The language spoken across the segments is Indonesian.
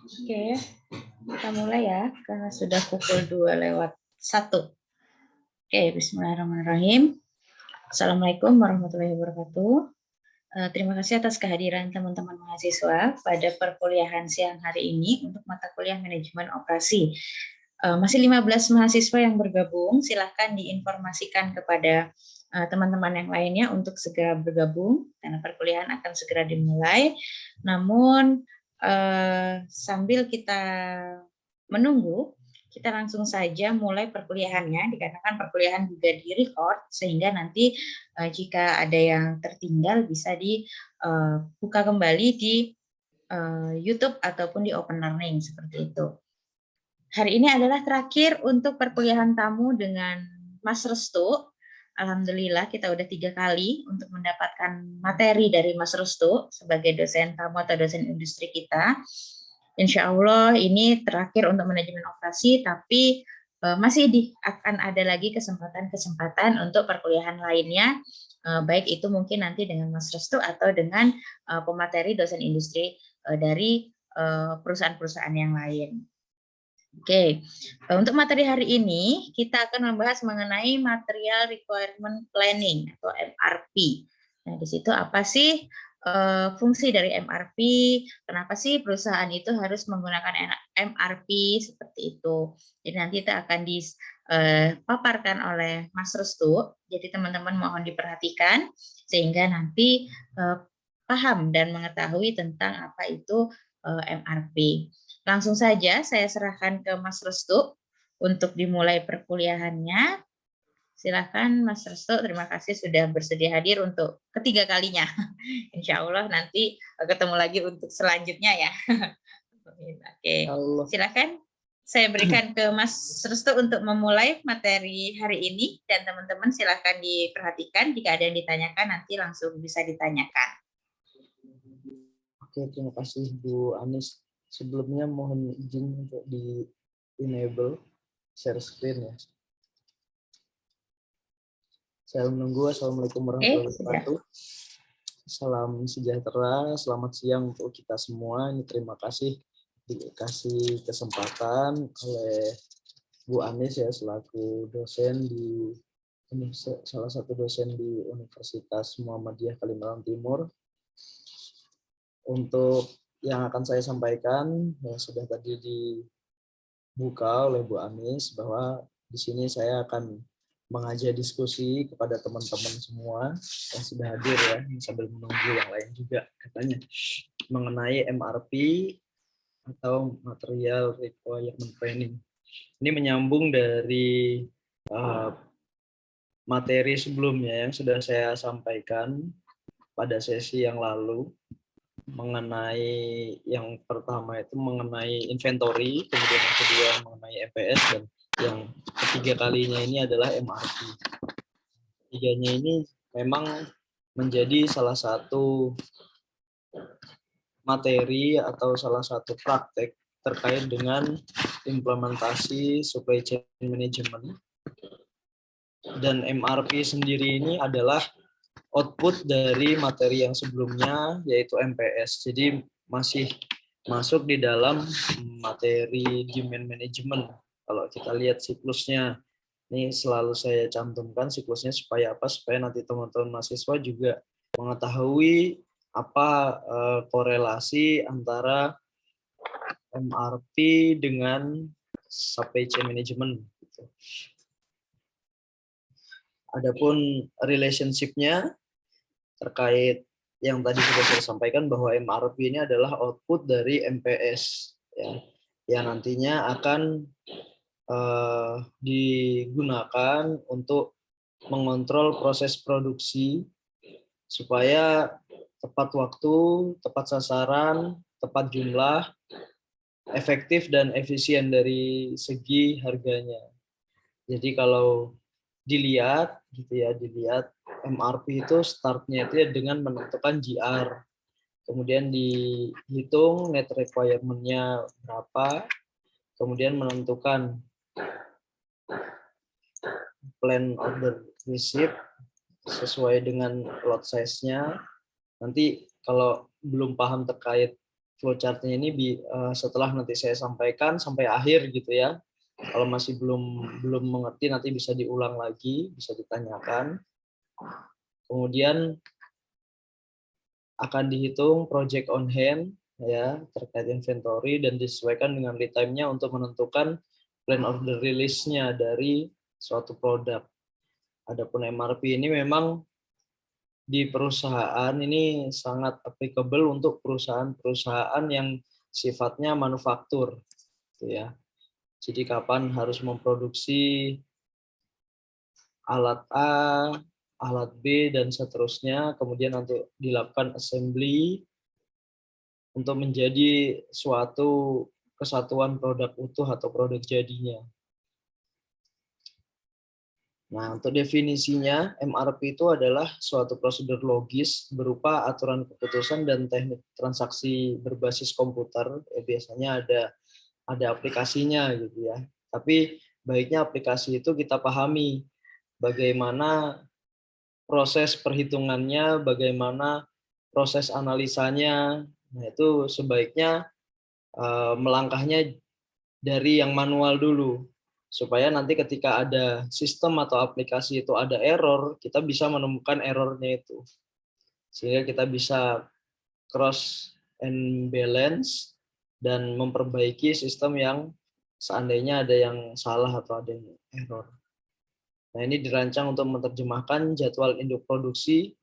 Oke, kita mulai ya, karena sudah pukul 2:01. Oke, bismillahirrahmanirrahim. Assalamualaikum warahmatullahi wabarakatuh. Terima kasih atas kehadiran teman-teman mahasiswa pada perkuliahan siang hari ini untuk mata kuliah manajemen operasi. Masih 15 mahasiswa yang bergabung, silahkan diinformasikan kepada teman-teman yang lainnya untuk segera bergabung, karena perkuliahan akan segera dimulai. Namun, sambil kita menunggu, kita langsung saja mulai perkuliahannya, dikarenakan perkuliahan juga di-record, sehingga nanti jika ada yang tertinggal bisa dibuka kembali di YouTube ataupun di Open Learning, seperti itu. Hari ini adalah terakhir untuk perkuliahan tamu dengan Mas Restu. Alhamdulillah kita udah 3 kali untuk mendapatkan materi dari Mas Restu sebagai dosen tamu atau dosen industri kita. Insya Allah ini terakhir untuk manajemen operasi, tapi masih akan ada lagi kesempatan-kesempatan untuk perkuliahan lainnya, baik itu mungkin nanti dengan Mas Restu atau dengan pemateri dosen industri dari perusahaan-perusahaan yang lain. Oke, untuk materi hari ini kita akan membahas mengenai Material Requirement Planning atau MRP. Nah, di situ apa sih fungsi dari MRP? Kenapa sih perusahaan itu harus menggunakan MRP seperti itu? Jadi nanti itu akan dipaparkan oleh Mas Restu. Jadi teman-teman mohon diperhatikan sehingga nanti paham dan mengetahui tentang apa itu MRP. Langsung saja saya serahkan ke Mas Restu untuk dimulai perkuliahannya. Silakan Mas Restu, terima kasih sudah bersedia hadir untuk ketiga kalinya. Insya Allah nanti ketemu lagi untuk selanjutnya ya. Oke, Allah. silakan saya berikan ke Mas Restu untuk memulai materi hari ini, dan teman-teman silakan diperhatikan, jika ada yang ditanyakan nanti langsung bisa ditanyakan. Oke, terima kasih Bu Anis. Sebelumnya mohon izin untuk di-enable share screen ya. Saya menunggu. Assalamualaikum warahmatullahi wabarakatuh. Salam sejahtera, selamat siang untuk kita semua. Ini terima kasih dikasih kesempatan oleh Bu Anis ya, selaku dosen di salah satu dosen di Universitas Muhammadiyah Kalimantan Timur. Untuk yang akan saya sampaikan yang sudah tadi dibuka oleh Bu Anis, bahwa di sini saya akan mengajak diskusi kepada teman-teman semua yang sudah hadir ya, sambil menunggu yang lain juga katanya, mengenai MRP atau Material Requirement Planning. Ini menyambung dari materi sebelumnya yang sudah saya sampaikan pada sesi yang lalu, mengenai yang pertama itu mengenai inventory, kemudian yang kedua mengenai MPS, dan yang ketiga kalinya ini adalah MRP. Ketiganya ini memang menjadi salah satu materi atau salah satu praktek terkait dengan implementasi supply chain management. Dan MRP sendiri ini adalah output dari materi yang sebelumnya, yaitu MPS. Jadi masih masuk di dalam materi demand management. Kalau kita lihat siklusnya, ini selalu saya cantumkan siklusnya supaya apa? Supaya nanti teman-teman mahasiswa juga mengetahui apa korelasi antara MRP dengan supply chain management. Adapun relationship-nya terkait yang tadi sudah saya sampaikan, bahwa MRP ini adalah output dari MPS ya, yang nantinya akan digunakan untuk mengontrol proses produksi supaya tepat waktu, tepat sasaran, tepat jumlah, efektif dan efisien dari segi harganya. Jadi kalau dilihat MRP itu startnya itu ya dengan menentukan GR, kemudian dihitung net requirement-nya berapa, kemudian menentukan plan order receipt sesuai dengan lot size-nya. Nanti kalau belum paham terkait flowchart-nya ini setelah nanti saya sampaikan sampai akhir gitu ya. Kalau masih belum mengerti nanti bisa diulang lagi, bisa ditanyakan. Kemudian akan dihitung project on hand ya terkait inventory dan disesuaikan dengan lead time-nya untuk menentukan plan order release-nya dari suatu produk. Adapun MRP ini memang di perusahaan ini sangat applicable untuk perusahaan-perusahaan yang sifatnya manufaktur, gitu ya. Jadi kapan harus memproduksi alat A, alat B dan seterusnya, kemudian nanti dilakukan assembly untuk menjadi suatu kesatuan produk utuh atau produk jadinya. Nah, untuk definisinya, MRP itu adalah suatu prosedur logis berupa aturan keputusan dan teknik transaksi berbasis komputer. Biasanya ada aplikasinya gitu ya. Tapi baiknya aplikasi itu kita pahami bagaimana proses perhitungannya, bagaimana proses analisanya. Nah, itu sebaiknya melangkahnya dari yang manual dulu. Supaya nanti ketika ada sistem atau aplikasi itu ada error, kita bisa menemukan errornya itu. Sehingga kita bisa cross and balance dan memperbaiki sistem yang seandainya ada yang salah atau ada yang error. Nah, ini dirancang untuk menerjemahkan jadwal induk produksi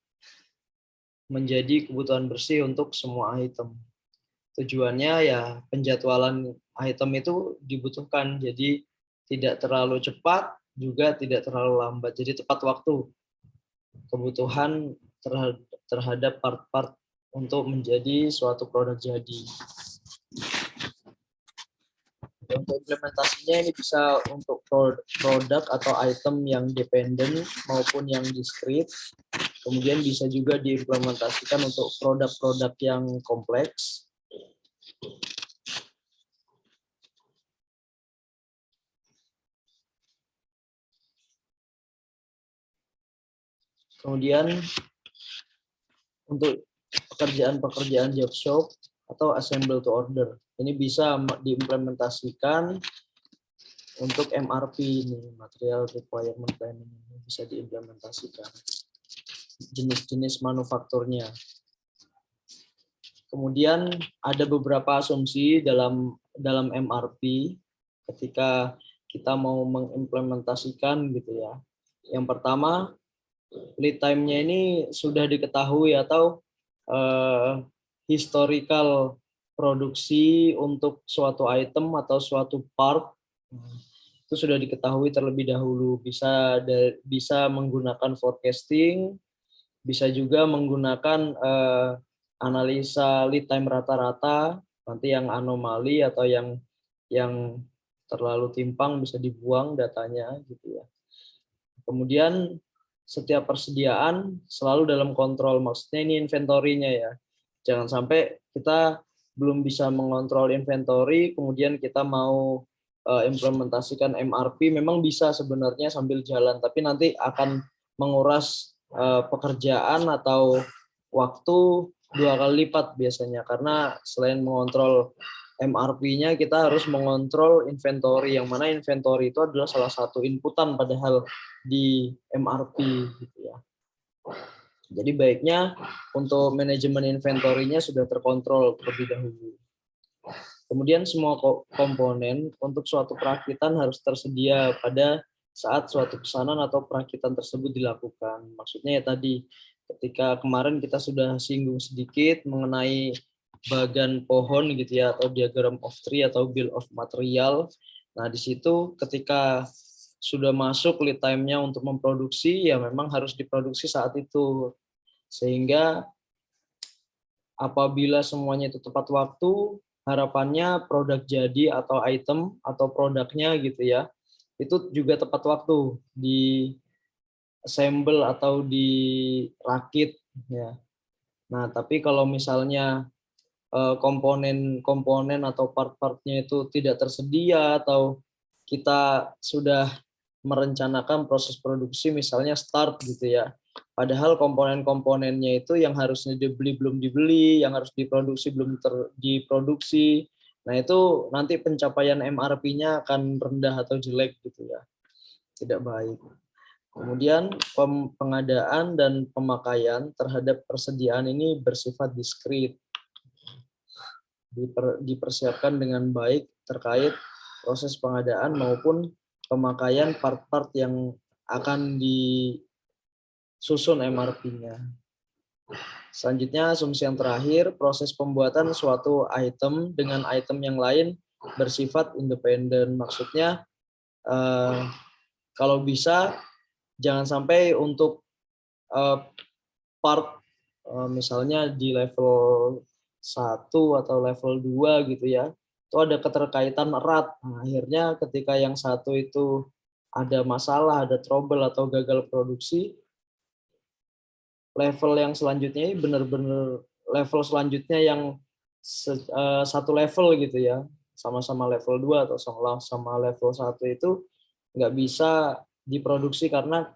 menjadi kebutuhan bersih untuk semua item. Tujuannya ya penjadwalan item itu dibutuhkan, jadi tidak terlalu cepat, juga tidak terlalu lambat. Jadi tepat waktu kebutuhan terhadap part-part untuk menjadi suatu produk jadi. Untuk implementasinya ini bisa untuk produk atau item yang dependent maupun yang discrete. Kemudian bisa juga diimplementasikan untuk produk-produk yang kompleks. Kemudian untuk pekerjaan-pekerjaan job shop atau assemble to order. Ini bisa diimplementasikan untuk MRP ini, Material Requirement Planning, ini bisa diimplementasikan. Jenis-jenis manufakturnya. Kemudian ada beberapa asumsi dalam MRP ketika kita mau mengimplementasikan gitu ya. Yang pertama, lead time-nya ini sudah diketahui atau historical produksi untuk suatu item atau suatu part itu sudah diketahui terlebih dahulu. Bisa menggunakan forecasting, bisa juga menggunakan analisa lead time rata-rata, nanti yang anomali atau yang terlalu timpang bisa dibuang datanya gitu ya. Kemudian setiap persediaan selalu dalam kontrol, maksudnya ini inventory-nya ya. Jangan sampai kita belum bisa mengontrol inventory, kemudian kita mau implementasikan MRP, memang bisa sebenarnya sambil jalan, tapi nanti akan menguras pekerjaan atau waktu 2 kali lipat biasanya, karena selain mengontrol MRP-nya, kita harus mengontrol inventory, yang mana inventory itu adalah salah satu inputan padahal di MRP gitu ya. Jadi baiknya untuk manajemen inventory-nya sudah terkontrol terlebih dahulu. Kemudian semua komponen untuk suatu perakitan harus tersedia pada saat suatu pesanan atau perakitan tersebut dilakukan. Maksudnya ya tadi, ketika kemarin kita sudah singgung sedikit mengenai bagan pohon gitu ya, atau diagram of tree atau bill of material. Nah, di situ ketika sudah masuk lead time-nya untuk memproduksi, ya memang harus diproduksi saat itu. Sehingga apabila semuanya itu tepat waktu, harapannya produk jadi atau item atau produknya gitu ya, itu juga tepat waktu di assemble atau dirakit ya. Nah, tapi kalau misalnya komponen atau part-partnya itu tidak tersedia atau kita sudah merencanakan proses produksi misalnya start gitu ya, Padahal komponen-komponennya itu yang harusnya dibeli belum dibeli, yang harus diproduksi belum diproduksi. Nah itu nanti pencapaian MRP-nya akan rendah atau jelek gitu ya, tidak baik. Kemudian pengadaan dan pemakaian terhadap persediaan ini bersifat diskret, dipersiapkan dengan baik terkait proses pengadaan maupun pemakaian part-part yang akan disusun MRP-nya. Selanjutnya, asumsi yang terakhir, proses pembuatan suatu item dengan item yang lain bersifat independen. Maksudnya, kalau bisa, jangan sampai untuk part, misalnya di level 1 atau level 2 gitu ya, itu ada keterkaitan erat. Nah, akhirnya ketika yang satu itu ada masalah, ada trouble atau gagal produksi, level yang selanjutnya ini benar-benar level selanjutnya yang satu level gitu ya, sama-sama level 2 atau sama level 1 itu nggak bisa diproduksi karena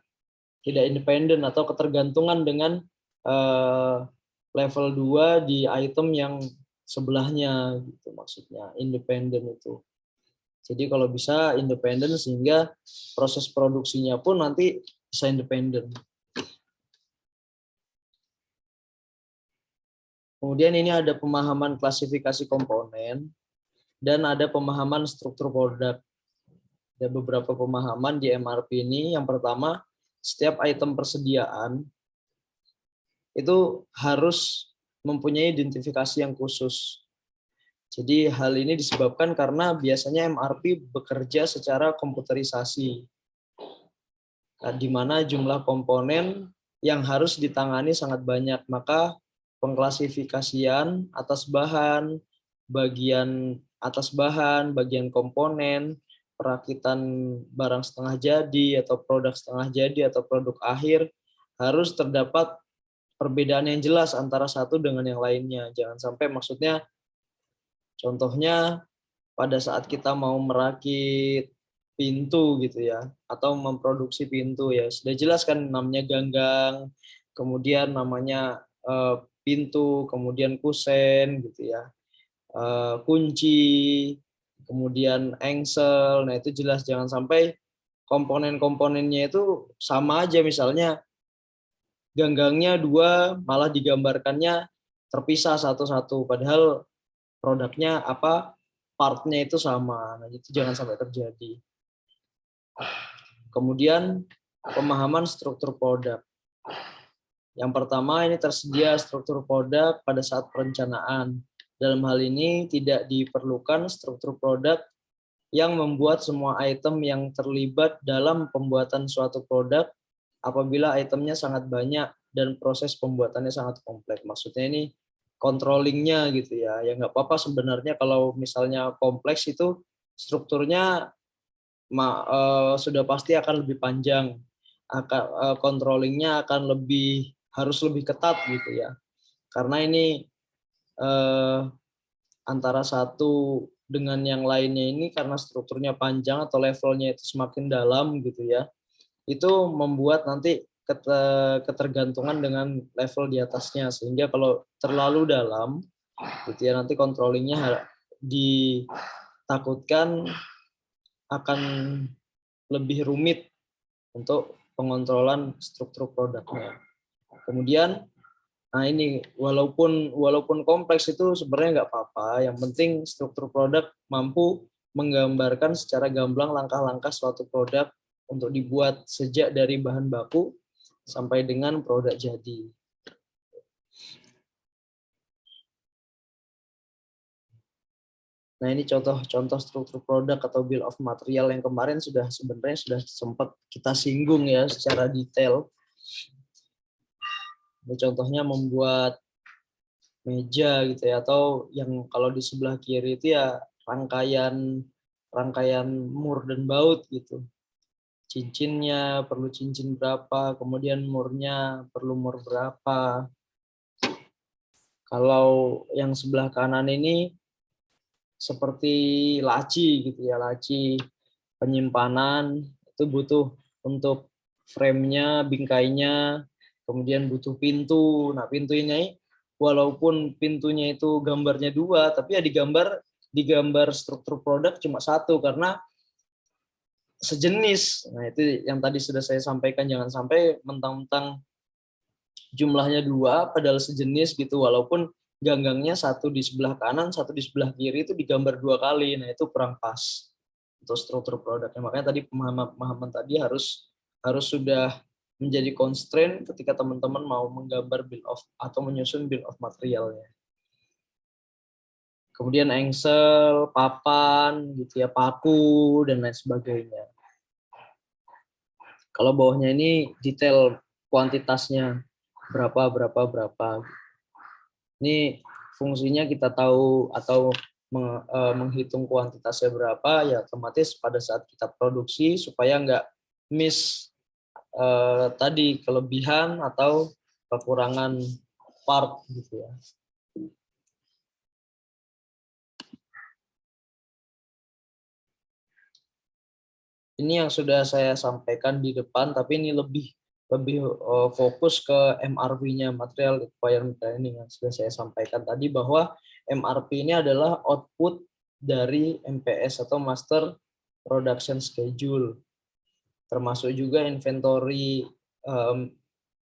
tidak independen atau ketergantungan dengan level 2 di item yang sebelahnya gitu, maksudnya independen itu. Jadi kalau bisa independen sehingga proses produksinya pun nanti bisa independen. Kemudian ini ada pemahaman klasifikasi komponen dan ada pemahaman struktur produk. Ada beberapa pemahaman di MRP ini. Yang pertama, setiap item persediaan itu harus mempunyai identifikasi yang khusus. Jadi hal ini disebabkan karena biasanya MRP bekerja secara komputerisasi, di mana jumlah komponen yang harus ditangani sangat banyak. Maka pengklasifikasian atas bahan, bagian atas bahan, bagian komponen, perakitan barang setengah jadi atau produk setengah jadi atau produk akhir harus terdapat perbedaan yang jelas antara satu dengan yang lainnya. Jangan sampai, maksudnya contohnya pada saat kita mau merakit pintu gitu ya, atau memproduksi pintu ya, sudah jelas kan namanya ganggang, kemudian namanya pintu, kemudian kusen gitu ya, kunci, kemudian engsel. Nah itu jelas, jangan sampai komponen-komponennya itu sama aja, misalnya ganggangnya 2 malah digambarkannya terpisah satu-satu, padahal produknya partnya itu sama. Nah itu jangan sampai terjadi. Kemudian pemahaman struktur produk. Yang pertama, ini tersedia struktur produk pada saat perencanaan. Dalam hal ini tidak diperlukan struktur produk yang membuat semua item yang terlibat dalam pembuatan suatu produk apabila itemnya sangat banyak dan proses pembuatannya sangat kompleks. Maksudnya ini controllingnya gitu ya. Ya nggak apa-apa sebenarnya kalau misalnya kompleks itu strukturnya sudah pasti akan lebih panjang. Controllingnya akan harus lebih ketat gitu ya. Karena ini antara satu dengan yang lainnya ini karena strukturnya panjang atau levelnya itu semakin dalam gitu ya, itu membuat nanti ketergantungan dengan level di atasnya, sehingga kalau terlalu dalam gitu ya, nanti controllingnya ditakutkan akan lebih rumit untuk pengontrolan struktur produknya. Kemudian, nah ini walaupun kompleks itu sebenarnya nggak apa-apa, yang penting struktur produk mampu menggambarkan secara gamblang langkah-langkah suatu produk untuk dibuat sejak dari bahan baku sampai dengan produk jadi. Nah ini contoh struktur produk atau bill of material yang kemarin sebenarnya sudah sempat kita singgung ya secara detail. Ini contohnya membuat meja gitu ya, atau yang kalau di sebelah kiri itu ya rangkaian mur dan baut gitu. Cincinnya perlu cincin berapa, kemudian murnya perlu mur berapa. Kalau yang sebelah kanan ini seperti laci gitu ya, laci penyimpanan itu butuh untuk frame-nya, bingkainya, kemudian butuh pintu. Nah, pintu ini walaupun pintunya itu gambarnya 2, tapi ya digambar struktur produk cuma 1 karena sejenis. Nah, itu yang tadi sudah saya sampaikan, jangan sampai mentang-mentang jumlahnya 2 padahal sejenis gitu, walaupun ganggangnya 1 di sebelah kanan, 1 di sebelah kiri itu digambar 2 kali. Nah, itu kurang pas untuk struktur produknya. Makanya tadi pemahaman tadi harus sudah menjadi constraint ketika teman-teman mau menggambar bill of atau menyusun bill of materialnya. Kemudian engsel, papan, gitu ya, paku dan lain sebagainya. Kalau bawahnya ini detail kuantitasnya berapa. Ini fungsinya kita tahu atau menghitung kuantitasnya berapa, ya otomatis pada saat kita produksi supaya nggak miss tadi kelebihan atau kekurangan part gitu ya. Ini yang sudah saya sampaikan di depan, tapi ini lebih fokus ke MRP-nya, Material Requirement Planning, yang sudah saya sampaikan tadi, bahwa MRP ini adalah output dari MPS atau Master Production Schedule, termasuk juga inventory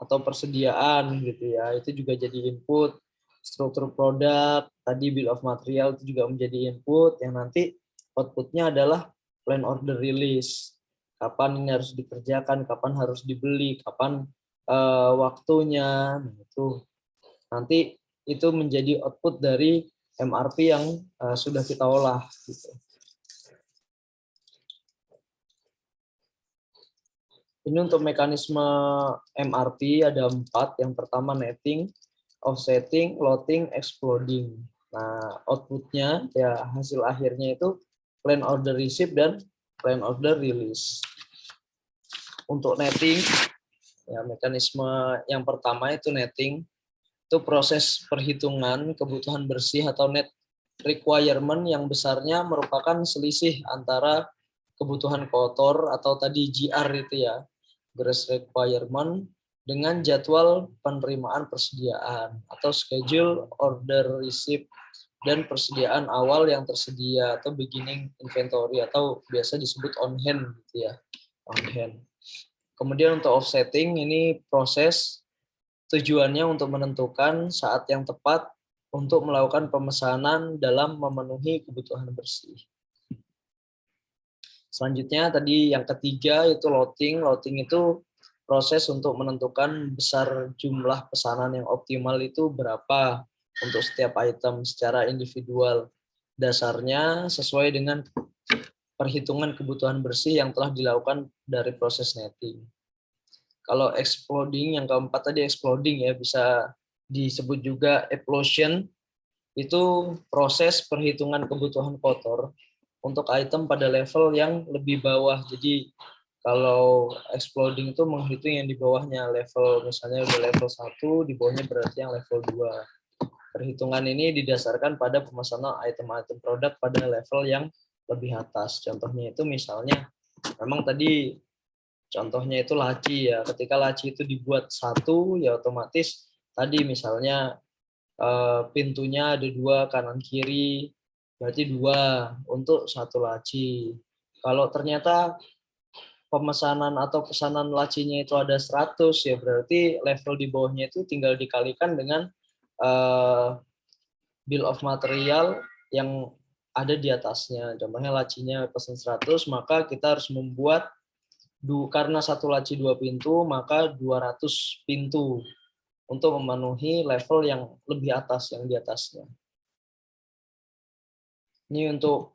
atau persediaan gitu ya, itu juga jadi input. Struktur produk, tadi bill of material itu juga menjadi input, yang nanti outputnya adalah plan order release. Kapan ini harus dikerjakan, kapan harus dibeli, kapan waktunya, itu nanti itu menjadi output dari MRP yang sudah kita olah. Gitu. Ini untuk mekanisme MRP ada 4. Yang pertama netting, offsetting, loading, exploding. Nah, outputnya ya hasil akhirnya itu plan order receive dan plan order release. Untuk netting, ya mekanisme yang pertama itu netting, itu proses perhitungan kebutuhan bersih atau net requirement yang besarnya merupakan selisih antara kebutuhan kotor atau tadi GR itu ya, gross requirement, dengan jadwal penerimaan persediaan atau schedule order receipt dan persediaan awal yang tersedia atau beginning inventory atau biasa disebut on hand gitu ya, on hand. Kemudian untuk offsetting ini proses tujuannya untuk menentukan saat yang tepat untuk melakukan pemesanan dalam memenuhi kebutuhan bersih. Selanjutnya tadi yang ketiga itu loading. Loading itu proses untuk menentukan besar jumlah pesanan yang optimal itu berapa untuk setiap item secara individual. Dasarnya sesuai dengan perhitungan kebutuhan bersih yang telah dilakukan dari proses netting. Kalau exploding, yang keempat tadi exploding ya, bisa disebut juga explosion, itu proses perhitungan kebutuhan kotor untuk item pada level yang lebih bawah. Jadi kalau exploding itu menghitung yang di bawahnya, level misalnya udah level 1, di bawahnya berarti yang level 2. Perhitungan ini didasarkan pada pemesanan item-item produk pada level yang lebih atas. Contohnya itu misalnya, memang tadi contohnya itu laci ya. Ketika laci itu dibuat 1, ya otomatis tadi misalnya pintunya ada 2 kanan kiri, berarti 2 untuk 1 laci. Kalau ternyata pemesanan atau pesanan lacinya itu ada 100, ya berarti level di bawahnya itu tinggal dikalikan dengan bill of material yang ada di atasnya. Contohnya lacinya pesan 100, maka kita harus membuat, karena 1 laci 2 pintu, maka 200 pintu untuk memenuhi level yang lebih atas, yang di atasnya. Ini untuk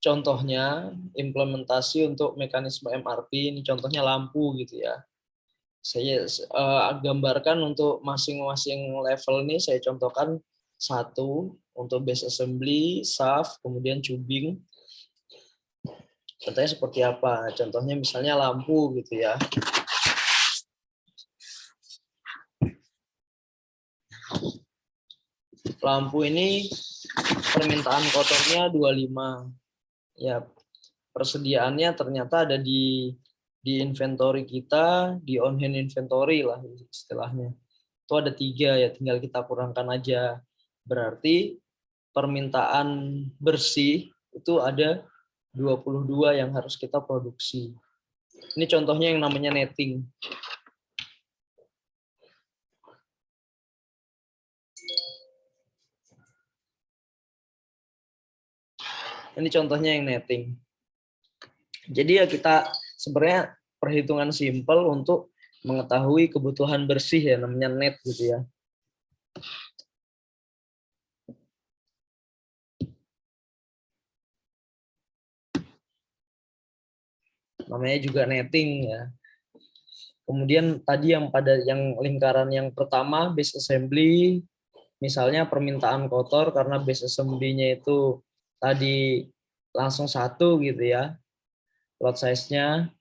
contohnya implementasi untuk mekanisme MRP. Ini contohnya lampu gitu ya. Saya gambarkan untuk masing-masing level ini, saya contohkan 1 untuk base assembly, shaft, kemudian tubing. Contohnya seperti apa? Contohnya misalnya lampu gitu ya. Lampu ini permintaan kotornya 25. Ya, persediaannya ternyata ada di di inventory kita, di on-hand inventory lah istilahnya. Itu ada 3 ya, tinggal kita kurangkan aja. Berarti permintaan bersih itu ada 22 yang harus kita produksi. Ini contohnya yang namanya netting. Ini contohnya yang netting. Jadi ya kita sebenarnya perhitungan simpel untuk mengetahui kebutuhan bersih ya, namanya net gitu ya. Namanya juga netting ya. Kemudian tadi yang pada yang lingkaran yang pertama base assembly, misalnya permintaan kotor karena base assembly-nya itu tadi langsung 1 gitu ya. Lot size-nya.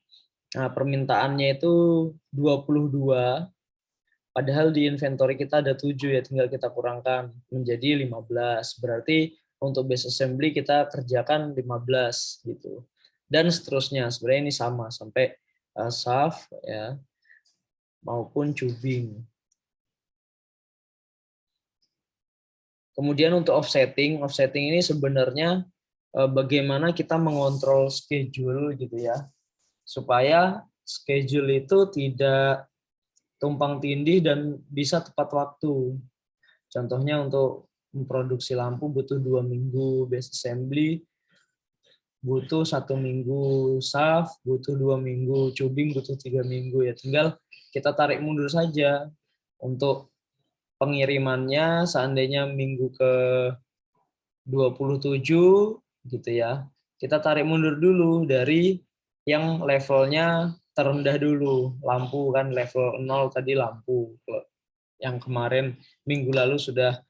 Nah, permintaannya itu 22. Padahal di inventory kita ada 7 ya, tinggal kita kurangkan menjadi 15. Berarti untuk base assembly kita kerjakan 15 gitu. Dan seterusnya, sebenarnya ini sama sampai shaft ya maupun tubing. Kemudian untuk offsetting ini sebenarnya bagaimana kita mengontrol schedule gitu ya. Supaya schedule itu tidak tumpang tindih dan bisa tepat waktu. Contohnya untuk memproduksi lampu butuh 2 minggu base assembly, butuh 1 minggu shaft, butuh 2 minggu tubing, butuh 3 minggu ya. Tinggal kita tarik mundur saja untuk pengirimannya seandainya minggu ke 27 gitu ya. Kita tarik mundur dulu dari yang levelnya terendah dulu. Lampu kan level 0 tadi lampu. Yang kemarin minggu lalu sudah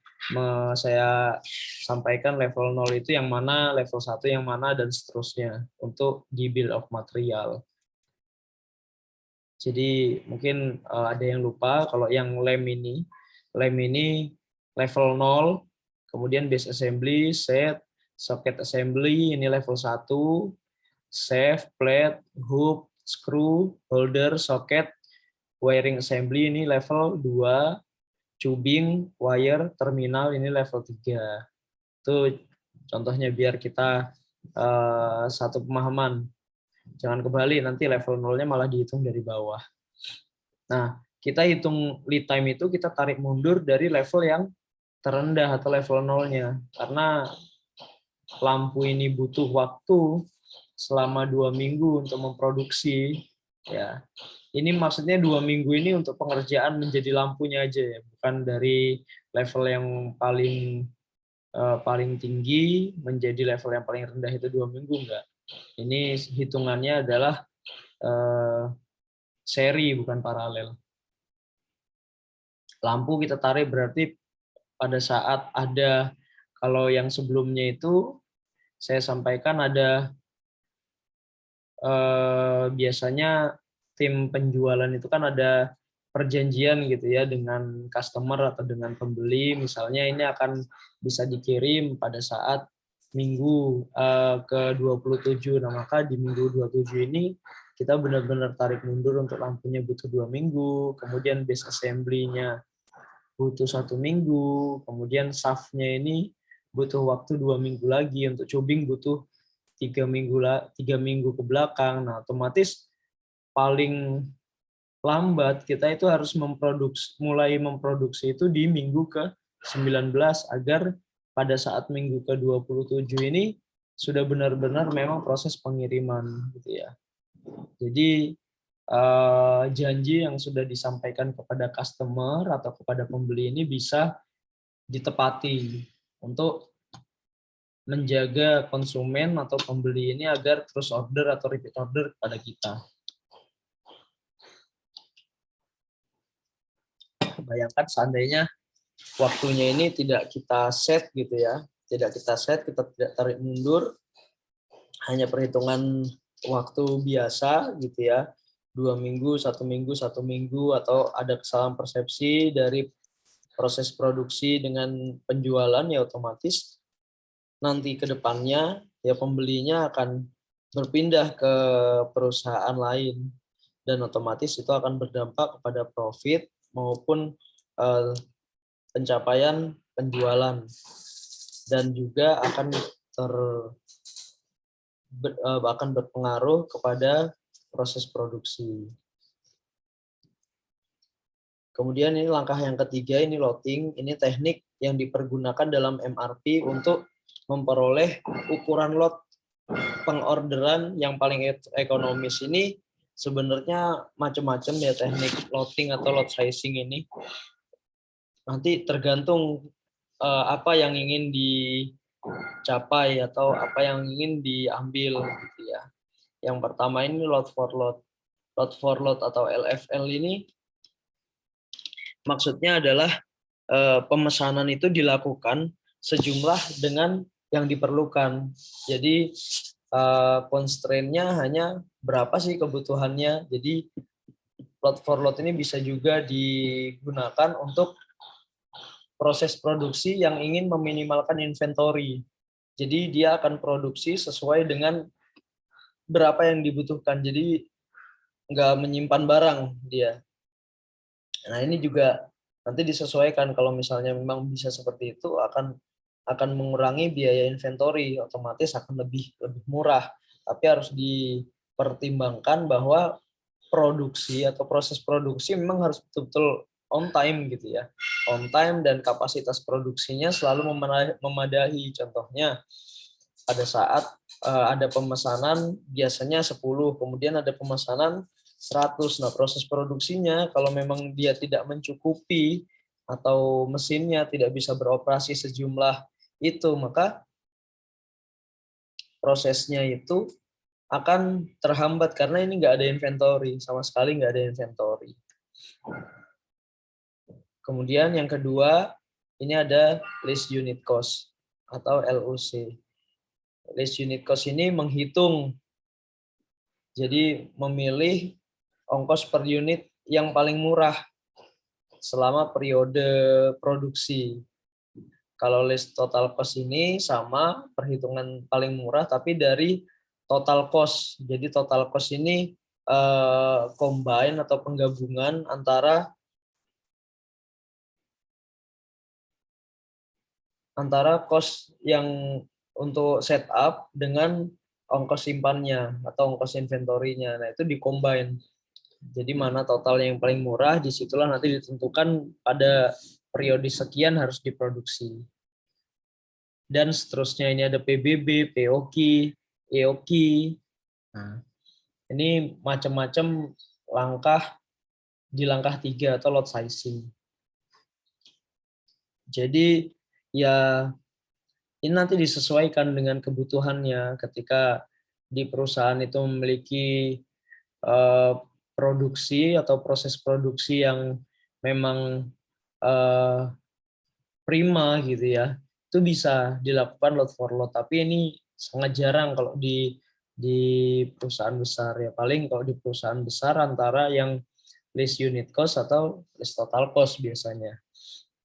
saya sampaikan level 0 itu yang mana, level 1 yang mana, dan seterusnya untuk di bill of material. Jadi mungkin ada yang lupa kalau yang lem ini level 0, kemudian base assembly, set, socket assembly ini level 1, shaft, plate, hook, screw, holder, socket, wiring assembly ini level 2, tubing, wire, terminal ini level 3. Itu contohnya biar kita satu pemahaman. Jangan kebalik, nanti level 0-nya malah dihitung dari bawah. Nah, kita hitung lead time itu kita tarik mundur dari level yang terendah atau level 0-nya. Karena lampu ini butuh waktu selama 2 minggu untuk memproduksi. Ya, ini maksudnya 2 minggu ini untuk pengerjaan menjadi lampunya aja ya, bukan dari level yang paling tinggi menjadi level yang paling rendah itu 2 minggu, enggak. Ini hitungannya adalah seri bukan paralel. Lampu kita tarik berarti pada saat ada, kalau yang sebelumnya itu saya sampaikan ada biasanya tim penjualan itu kan ada perjanjian gitu ya dengan customer atau dengan pembeli, misalnya ini akan bisa dikirim pada saat minggu ke-27. Nah, maka di minggu 27 ini kita benar-benar tarik mundur untuk lampunya butuh 2 minggu, kemudian base assembly-nya butuh 1 minggu, kemudian shaft-nya ini butuh waktu 2 minggu lagi, untuk tubing butuh 3 minggu ke belakang. Nah, otomatis paling lambat kita itu harus mulai memproduksi itu di minggu ke-19 agar pada saat minggu ke-27 ini sudah benar-benar memang proses pengiriman gitu ya. Jadi janji yang sudah disampaikan kepada customer atau kepada pembeli ini bisa ditepati untuk menjaga konsumen atau pembeli ini agar terus order atau repeat order kepada kita. Bayangkan seandainya waktunya ini tidak kita set gitu ya, kita tidak tarik mundur, hanya perhitungan waktu biasa gitu ya, 2 minggu, 1 minggu, 1 minggu, atau ada kesalahan persepsi dari proses produksi dengan penjualan, ya otomatis nanti ke depannya ya pembelinya akan berpindah ke perusahaan lain dan otomatis itu akan berdampak kepada profit maupun pencapaian penjualan, dan juga akan berpengaruh kepada proses produksi. Kemudian ini langkah yang ketiga, ini loading, ini teknik yang dipergunakan dalam MRP untuk memperoleh ukuran lot pengorderan yang paling ekonomis. Ini sebenarnya macam-macam ya teknik loading atau lot sizing ini. Nanti tergantung apa yang ingin dicapai atau apa yang ingin diambil gitu ya. Yang pertama ini load for load. Load for load atau LFL ini maksudnya adalah pemesanan itu dilakukan sejumlah dengan yang diperlukan. Jadi constraint-nya hanya berapa sih kebutuhannya. Jadi load for load ini bisa juga digunakan untuk proses produksi yang ingin meminimalkan inventory. Jadi dia akan produksi sesuai dengan berapa yang dibutuhkan. Jadi nggak menyimpan barang dia. Nah ini juga nanti disesuaikan, kalau misalnya memang bisa seperti itu akan mengurangi biaya inventory, otomatis akan lebih murah. Tapi harus dipertimbangkan bahwa produksi atau proses produksi memang harus betul-betul on time gitu ya. On time dan kapasitas produksinya selalu memadai. Contohnya pada saat ada pemesanan biasanya 10, kemudian ada pemesanan 100. Nah, proses produksinya kalau memang dia tidak mencukupi atau mesinnya tidak bisa beroperasi sejumlah itu, maka prosesnya itu akan terhambat karena ini nggak ada inventory, sama sekali nggak ada inventory. Kemudian yang kedua, ini ada list unit cost atau LUC. List unit cost ini menghitung, jadi memilih ongkos per unit yang paling murah selama periode produksi. Kalau list total cost ini sama, perhitungan paling murah tapi dari total cost. Jadi total cost ini combine atau penggabungan antara cost yang untuk setup dengan ongkos simpannya atau ongkos inventory-nya. Nah, itu di-combine. Jadi mana total yang paling murah, disitulah nanti ditentukan pada periode sekian harus diproduksi. Dan seterusnya ini ada PBB, POQ, EOQ. Nah, ini macam-macam langkah di langkah 3 atau lot sizing. Jadi ya ini nanti disesuaikan dengan kebutuhannya. Ketika di perusahaan itu memiliki produksi atau proses produksi yang memang prima gitu ya, itu bisa dilakukan load for load. Tapi ini sangat jarang kalau di perusahaan besar ya. Paling kalau di perusahaan besar antara yang list unit cost atau list total cost biasanya.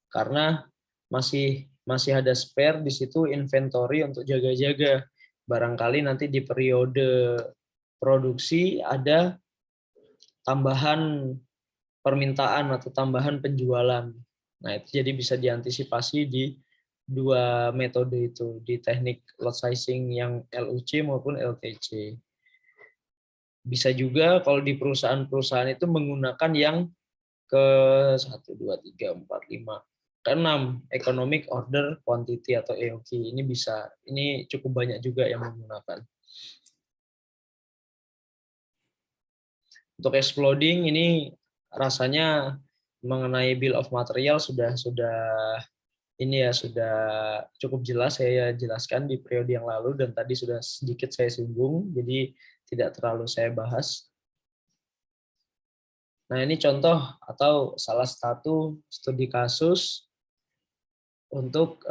Karena masih ada spare di situ, inventory untuk jaga-jaga. Barangkali nanti di periode produksi ada tambahan permintaan atau tambahan penjualan. Nah, itu jadi bisa diantisipasi di dua metode itu, di teknik lot sizing yang LUC maupun LTC. Bisa juga kalau di perusahaan-perusahaan itu menggunakan yang ke 1, 2, 3, 4, 5, ke-6, economic order quantity atau EOQ. Ini cukup banyak juga yang menggunakan. Untuk exploding ini rasanya mengenai bill of material sudah cukup jelas saya jelaskan di periode yang lalu, dan tadi sudah sedikit saya singgung, jadi tidak terlalu saya bahas. Nah, ini contoh atau salah satu studi kasus untuk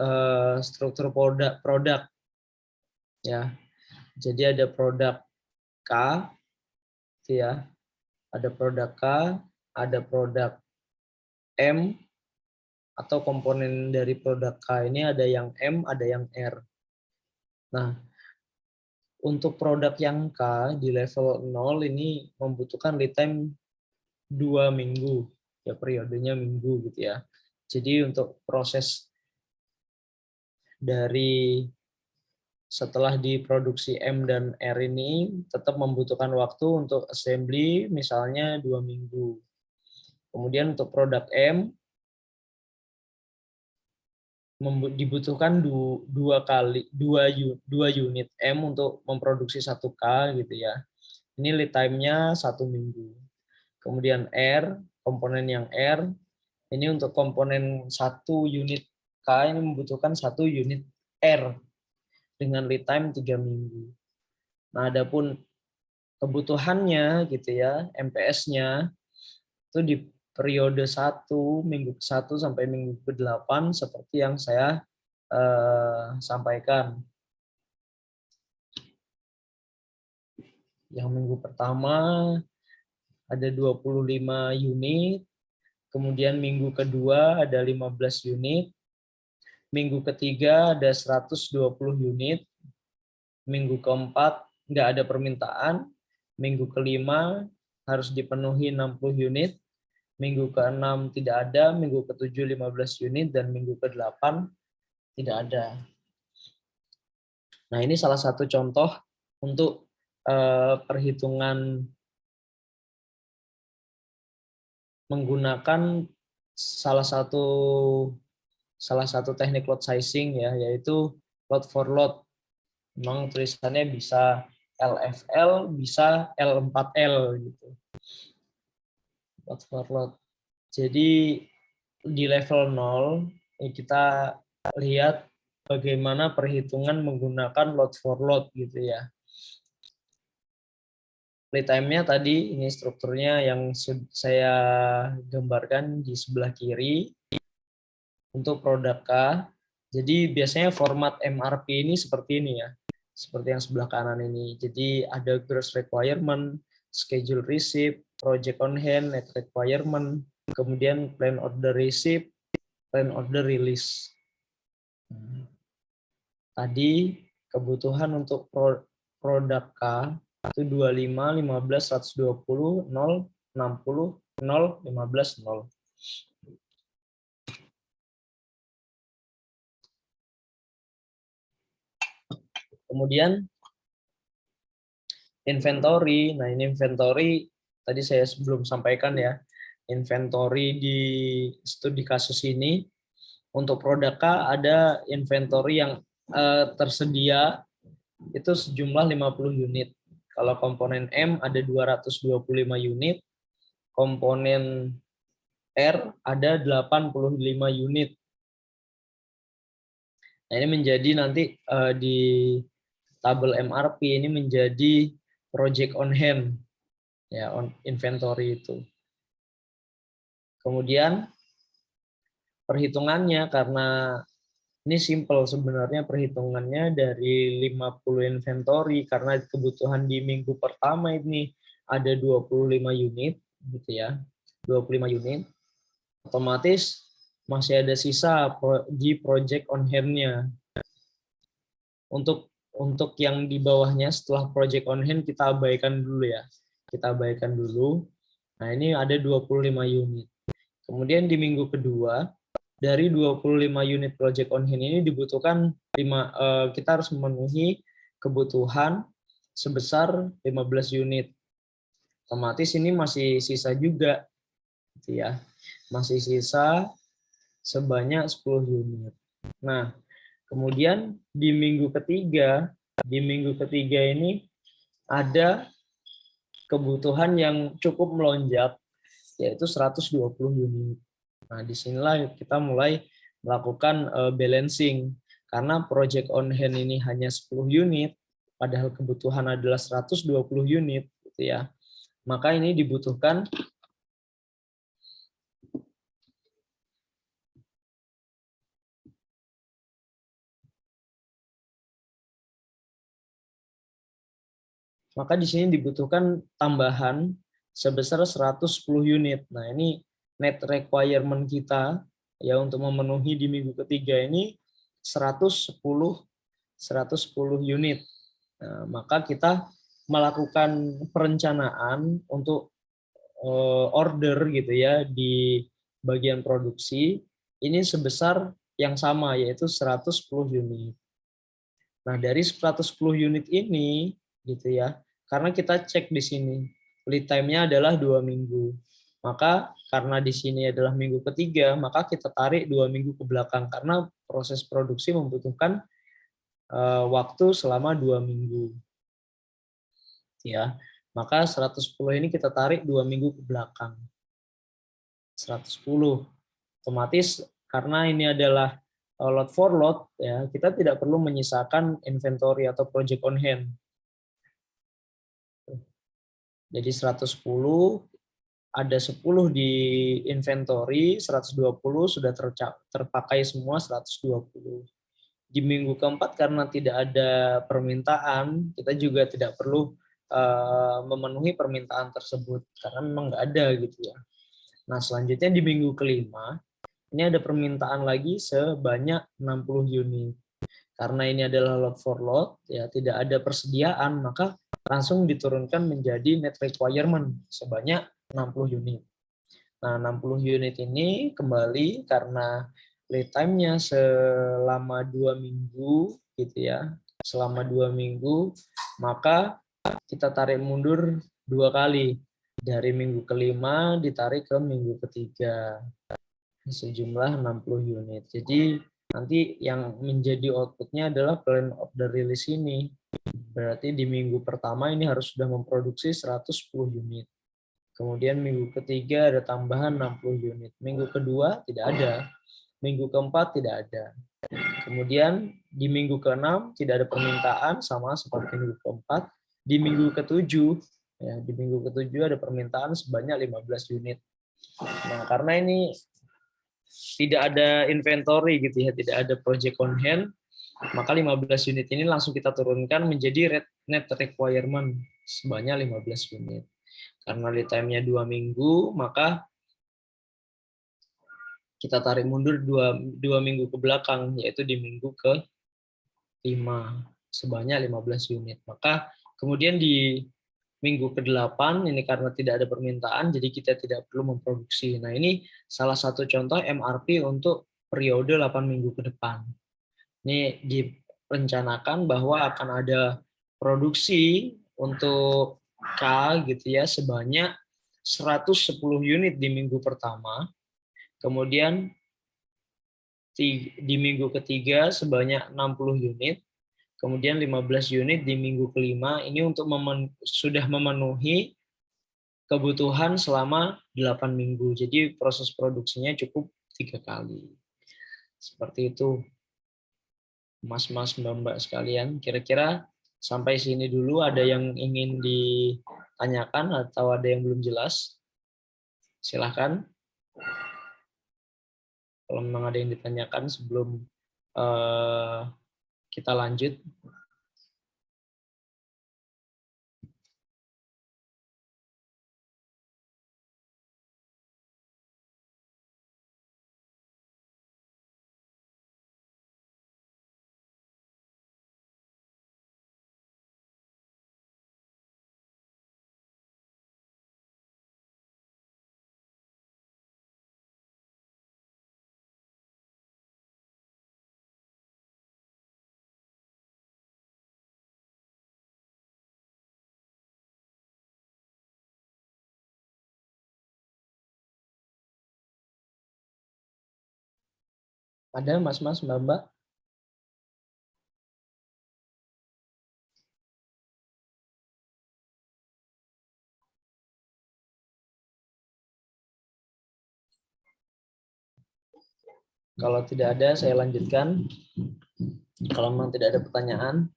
struktur produk ya. Jadi ada produk K ya. Ada produk K, ada produk M, atau komponen dari produk K ini ada yang M, ada yang R. Nah, untuk produk yang K di level 0 ini membutuhkan lead time 2 minggu, ya periodenya minggu gitu ya. Jadi untuk proses dari setelah diproduksi M dan R ini tetap membutuhkan waktu untuk assembly misalnya 2 minggu. Kemudian untuk produk M dibutuhkan dua unit M untuk memproduksi 1K gitu ya. Ini lead time-nya 1 minggu. Kemudian R, komponen yang R, ini untuk komponen 1 unit K ini membutuhkan 1 unit R dengan lead time 3 minggu. Nah, adapun kebutuhannya gitu ya, MPS-nya itu di periode 1, minggu ke-1 sampai minggu ke-8 seperti yang saya sampaikan. Yang minggu pertama ada 25 unit, kemudian minggu kedua ada 15 unit, minggu ketiga ada 120 unit, minggu keempat nggak ada permintaan, minggu kelima harus dipenuhi 60 unit, minggu ke-6 tidak ada, minggu ke-7 15 unit, dan minggu ke-8 tidak ada. Nah, ini salah satu contoh untuk perhitungan menggunakan salah satu teknik load sizing ya, yaitu load for load. Memang tulisannya bisa LFL, bisa L4L gitu. Load for load. Jadi di level 0 kita lihat bagaimana perhitungan menggunakan load for load gitu ya. Lead time-nya tadi ini strukturnya yang saya gambarkan di sebelah kiri untuk produk K. Jadi biasanya format MRP ini seperti ini ya, seperti yang sebelah kanan ini. Jadi ada gross requirement, schedule receipt, project on hand, net requirement, kemudian plan order receipt, plan order release. Tadi kebutuhan untuk produk K itu 25, 15, 120, 0, 60, 0, 15, 0. Kemudian inventory. Nah, ini inventory tadi saya sebelum sampaikan ya. Inventory di studi kasus ini untuk produk K ada inventory yang tersedia itu sejumlah 50 unit. Kalau komponen M ada 225 unit, komponen R ada 85 unit. Nah, ini menjadi nanti di tabel MRP ini menjadi project on hand ya, on inventory itu. Kemudian perhitungannya, karena ini simple sebenarnya perhitungannya dari 50 inventory, karena kebutuhan di minggu pertama ini ada 25 unit gitu ya. 25 unit. Otomatis masih ada sisa di project on hand-nya. Untuk yang di bawahnya setelah project on hand kita abaikan dulu ya. Kita abaikan dulu. Nah, ini ada 25 unit. Kemudian di minggu kedua dari 25 unit project on hand ini dibutuhkan kita harus memenuhi kebutuhan sebesar 15 unit. Otomatis ini masih sisa juga gitu ya. Masih sisa sebanyak 10 unit. Nah, kemudian di minggu ketiga ini ada kebutuhan yang cukup melonjak, yaitu 120 unit. Nah, disinilah kita mulai melakukan balancing. Karena project on hand ini hanya 10 unit, padahal kebutuhan adalah 120 unit, gitu ya. Maka ini dibutuhkan tambahan sebesar 110 unit. Nah, ini net requirement kita ya untuk memenuhi di minggu ketiga ini 110 unit. Nah, maka kita melakukan perencanaan untuk order gitu ya di bagian produksi ini sebesar yang sama yaitu 110 unit. Nah, dari 110 unit ini gitu ya, karena kita cek di sini lead time-nya adalah 2 minggu. Maka karena di sini adalah minggu ketiga, maka kita tarik 2 minggu ke belakang karena proses produksi membutuhkan waktu selama 2 minggu. Ya, maka 110 ini kita tarik 2 minggu ke belakang. 110 otomatis karena ini adalah lot for lot ya, kita tidak perlu menyisakan inventory atau project on hand. Jadi 110 ada 10 di inventory, 120 sudah terpakai semua 120. Di minggu keempat karena tidak ada permintaan, kita juga tidak perlu memenuhi permintaan tersebut karena memang nggak ada gitu ya. Nah, selanjutnya di minggu kelima ini ada permintaan lagi sebanyak 60 unit. Karena ini adalah lot for lot, ya tidak ada persediaan, maka langsung diturunkan menjadi net requirement sebanyak 60 unit. Nah, 60 unit ini kembali karena lead time-nya selama 2 minggu, gitu ya, selama 2 minggu, maka kita tarik mundur 2 kali. Dari minggu kelima ditarik ke minggu ketiga sejumlah 60 unit. Jadi nanti yang menjadi outputnya adalah plan of the release ini. Berarti di minggu pertama ini harus sudah memproduksi 110 unit. Kemudian minggu ketiga ada tambahan 60 unit. Minggu kedua tidak ada. Minggu keempat tidak ada. Kemudian di minggu keenam tidak ada permintaan sama seperti minggu keempat. Di minggu ketujuh, ya, di minggu ketujuh ada permintaan sebanyak 15 unit. Nah, karena ini tidak ada inventory gitu ya, tidak ada project on hand, maka 15 unit ini langsung kita turunkan menjadi net requirement sebanyak 15 unit. Karena lead time-nya 2 minggu, maka kita tarik mundur 2 minggu ke belakang, yaitu di minggu ke-5 sebanyak 15 unit. Maka kemudian di minggu ke-8 ini karena tidak ada permintaan, jadi kita tidak perlu memproduksi. Nah, ini salah satu contoh MRP untuk periode 8 minggu ke depan. Ini direncanakan bahwa akan ada produksi untuk K gitu ya sebanyak 110 unit di minggu pertama. Kemudian di minggu ketiga sebanyak 60 unit. Kemudian 15 unit di minggu kelima ini untuk sudah memenuhi kebutuhan selama 8 minggu. Jadi proses produksinya cukup 3 kali. Seperti itu, mas-mas mbak-mbak sekalian. Kira-kira sampai sini dulu ada yang ingin ditanyakan atau ada yang belum jelas? Silahkan. Kalau memang ada yang ditanyakan sebelum kita lanjut. Ada mas-mas mbak-mbak? Kalau tidak ada, saya lanjutkan. Kalau memang tidak ada pertanyaan,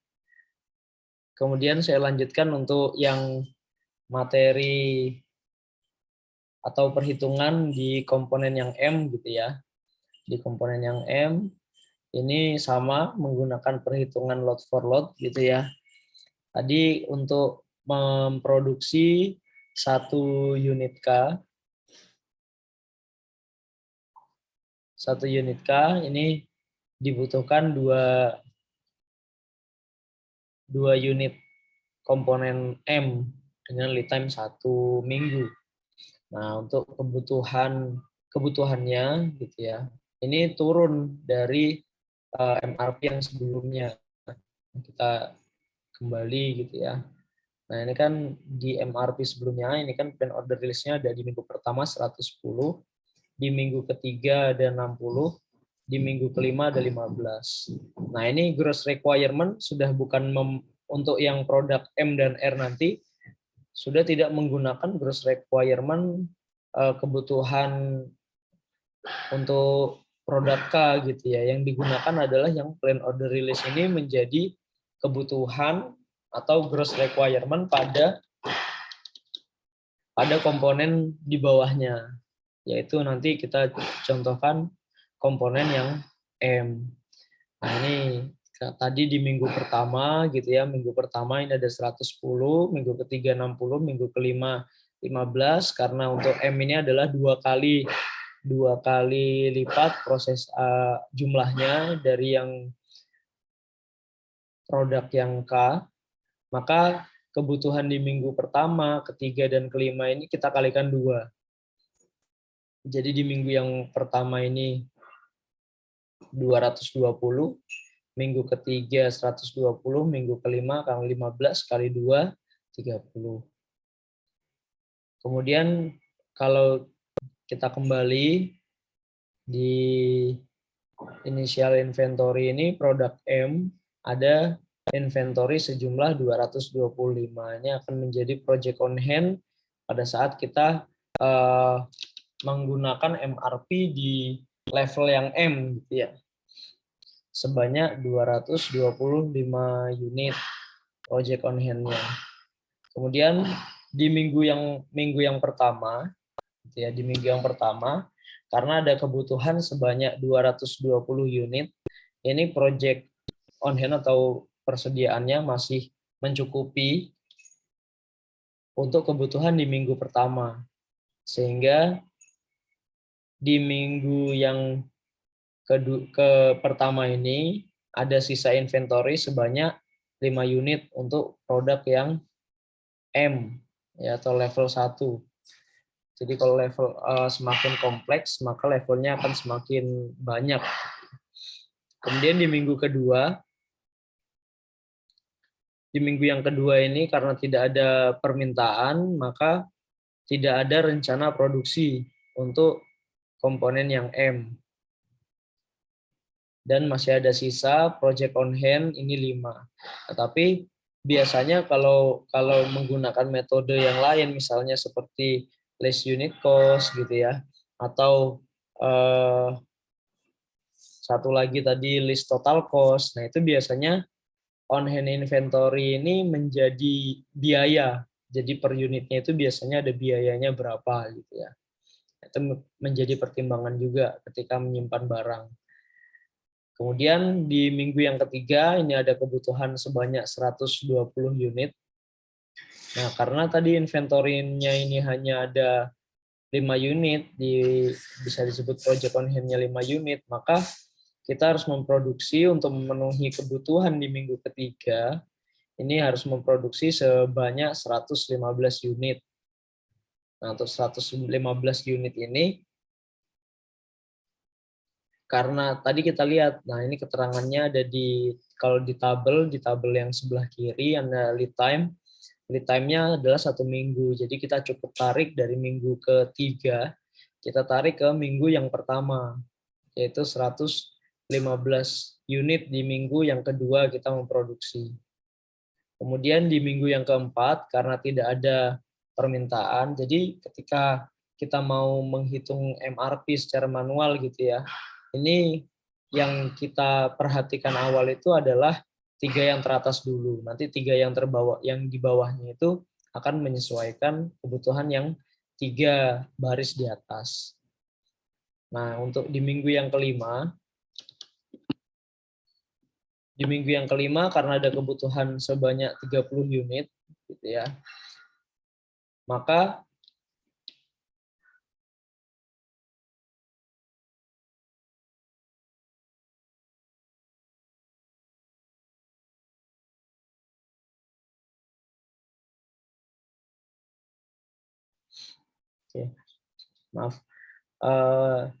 kemudian saya lanjutkan untuk yang materi atau perhitungan di komponen yang M gitu ya. Di komponen yang M ini sama menggunakan perhitungan load for load gitu ya. Tadi untuk memproduksi 1 unit K ini dibutuhkan 2 unit komponen M dengan lead time 1 minggu. Nah, untuk kebutuhannya gitu ya, ini turun dari MRP yang sebelumnya. Kita kembali gitu ya. Nah, ini kan di MRP sebelumnya, ini kan plan order release-nya ada di minggu pertama 110, di minggu ketiga ada 60, di minggu kelima ada 15. Nah, ini gross requirement sudah bukan untuk yang produk M dan R nanti, sudah tidak menggunakan gross requirement kebutuhan untuk produk K gitu ya. Yang digunakan adalah yang plan order release ini menjadi kebutuhan atau gross requirement pada komponen di bawahnya, yaitu nanti kita contohkan komponen yang M. Nah, ini tadi di minggu pertama gitu ya, minggu pertama ini ada 110, minggu ketiga 60, minggu kelima 15, karena untuk M ini adalah dua kali lipat proses jumlahnya dari yang produk yang K, maka kebutuhan di minggu pertama, ketiga, dan kelima ini kita kalikan 2. Jadi di minggu yang pertama ini 220, minggu ketiga 120, minggu kelima kali 15 kali 2, 30. Kemudian kalau kita kembali di initial inventory ini, produk M ada inventory sejumlah 225. Ini akan menjadi project on hand pada saat kita menggunakan MRP di level yang M gitu ya. Sebanyak 225 unit project on hand-nya. Kemudian di minggu yang pertama gitu ya, di minggu yang pertama karena ada kebutuhan sebanyak 220 unit, ini project on hand atau persediaannya masih mencukupi untuk kebutuhan di minggu pertama. Sehingga di minggu yang pertama ini ada sisa inventory sebanyak 5 unit untuk produk yang M ya, atau level 1. Jadi kalau level semakin kompleks, maka levelnya akan semakin banyak. Kemudian di minggu yang kedua ini karena tidak ada permintaan, maka tidak ada rencana produksi untuk komponen yang M. Dan masih ada sisa project on hand ini 5. Tetapi biasanya kalau menggunakan metode yang lain, misalnya seperti list unit cost gitu ya, atau satu lagi tadi list total cost. Nah, itu biasanya on hand inventory ini menjadi biaya. Jadi per unitnya itu biasanya ada biayanya berapa gitu ya. Itu menjadi pertimbangan juga ketika menyimpan barang. Kemudian di minggu yang ketiga ini ada kebutuhan sebanyak 120 unit. Nah, karena tadi inventory-nya ini hanya ada 5 unit, bisa disebut project on hand-nya 5 unit, maka kita harus memproduksi untuk memenuhi kebutuhan di minggu ketiga, ini harus memproduksi sebanyak 115 unit. Nah, untuk 115 unit ini, karena tadi kita lihat, nah ini keterangannya ada kalau di tabel yang sebelah kiri ada lead time. Lead time-nya adalah 1 minggu. Jadi kita cukup tarik dari minggu ketiga, kita tarik ke minggu yang pertama, yaitu 115 unit di minggu yang kedua kita memproduksi. Kemudian di minggu yang keempat, karena tidak ada permintaan, jadi ketika kita mau menghitung MRP secara manual gitu ya, ini yang kita perhatikan awal itu adalah 3 yang teratas dulu. Nanti 3 yang di bawahnya itu akan menyesuaikan kebutuhan yang 3 baris di atas. Nah, untuk di minggu yang kelima karena ada kebutuhan sebanyak 30 unit gitu ya. Maka Oke, maaf.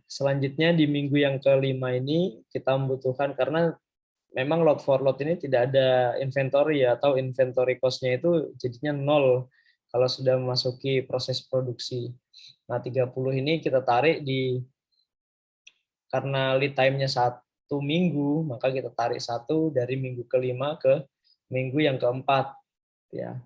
Selanjutnya di minggu yang kelima ini kita membutuhkan, karena memang lot for lot ini tidak ada inventory atau inventory cost-nya itu jadinya 0 kalau sudah memasuki proses produksi. Nah, 30 ini kita tarik karena lead time-nya 1 minggu, maka kita tarik 1 dari minggu kelima ke minggu yang keempat. Ya.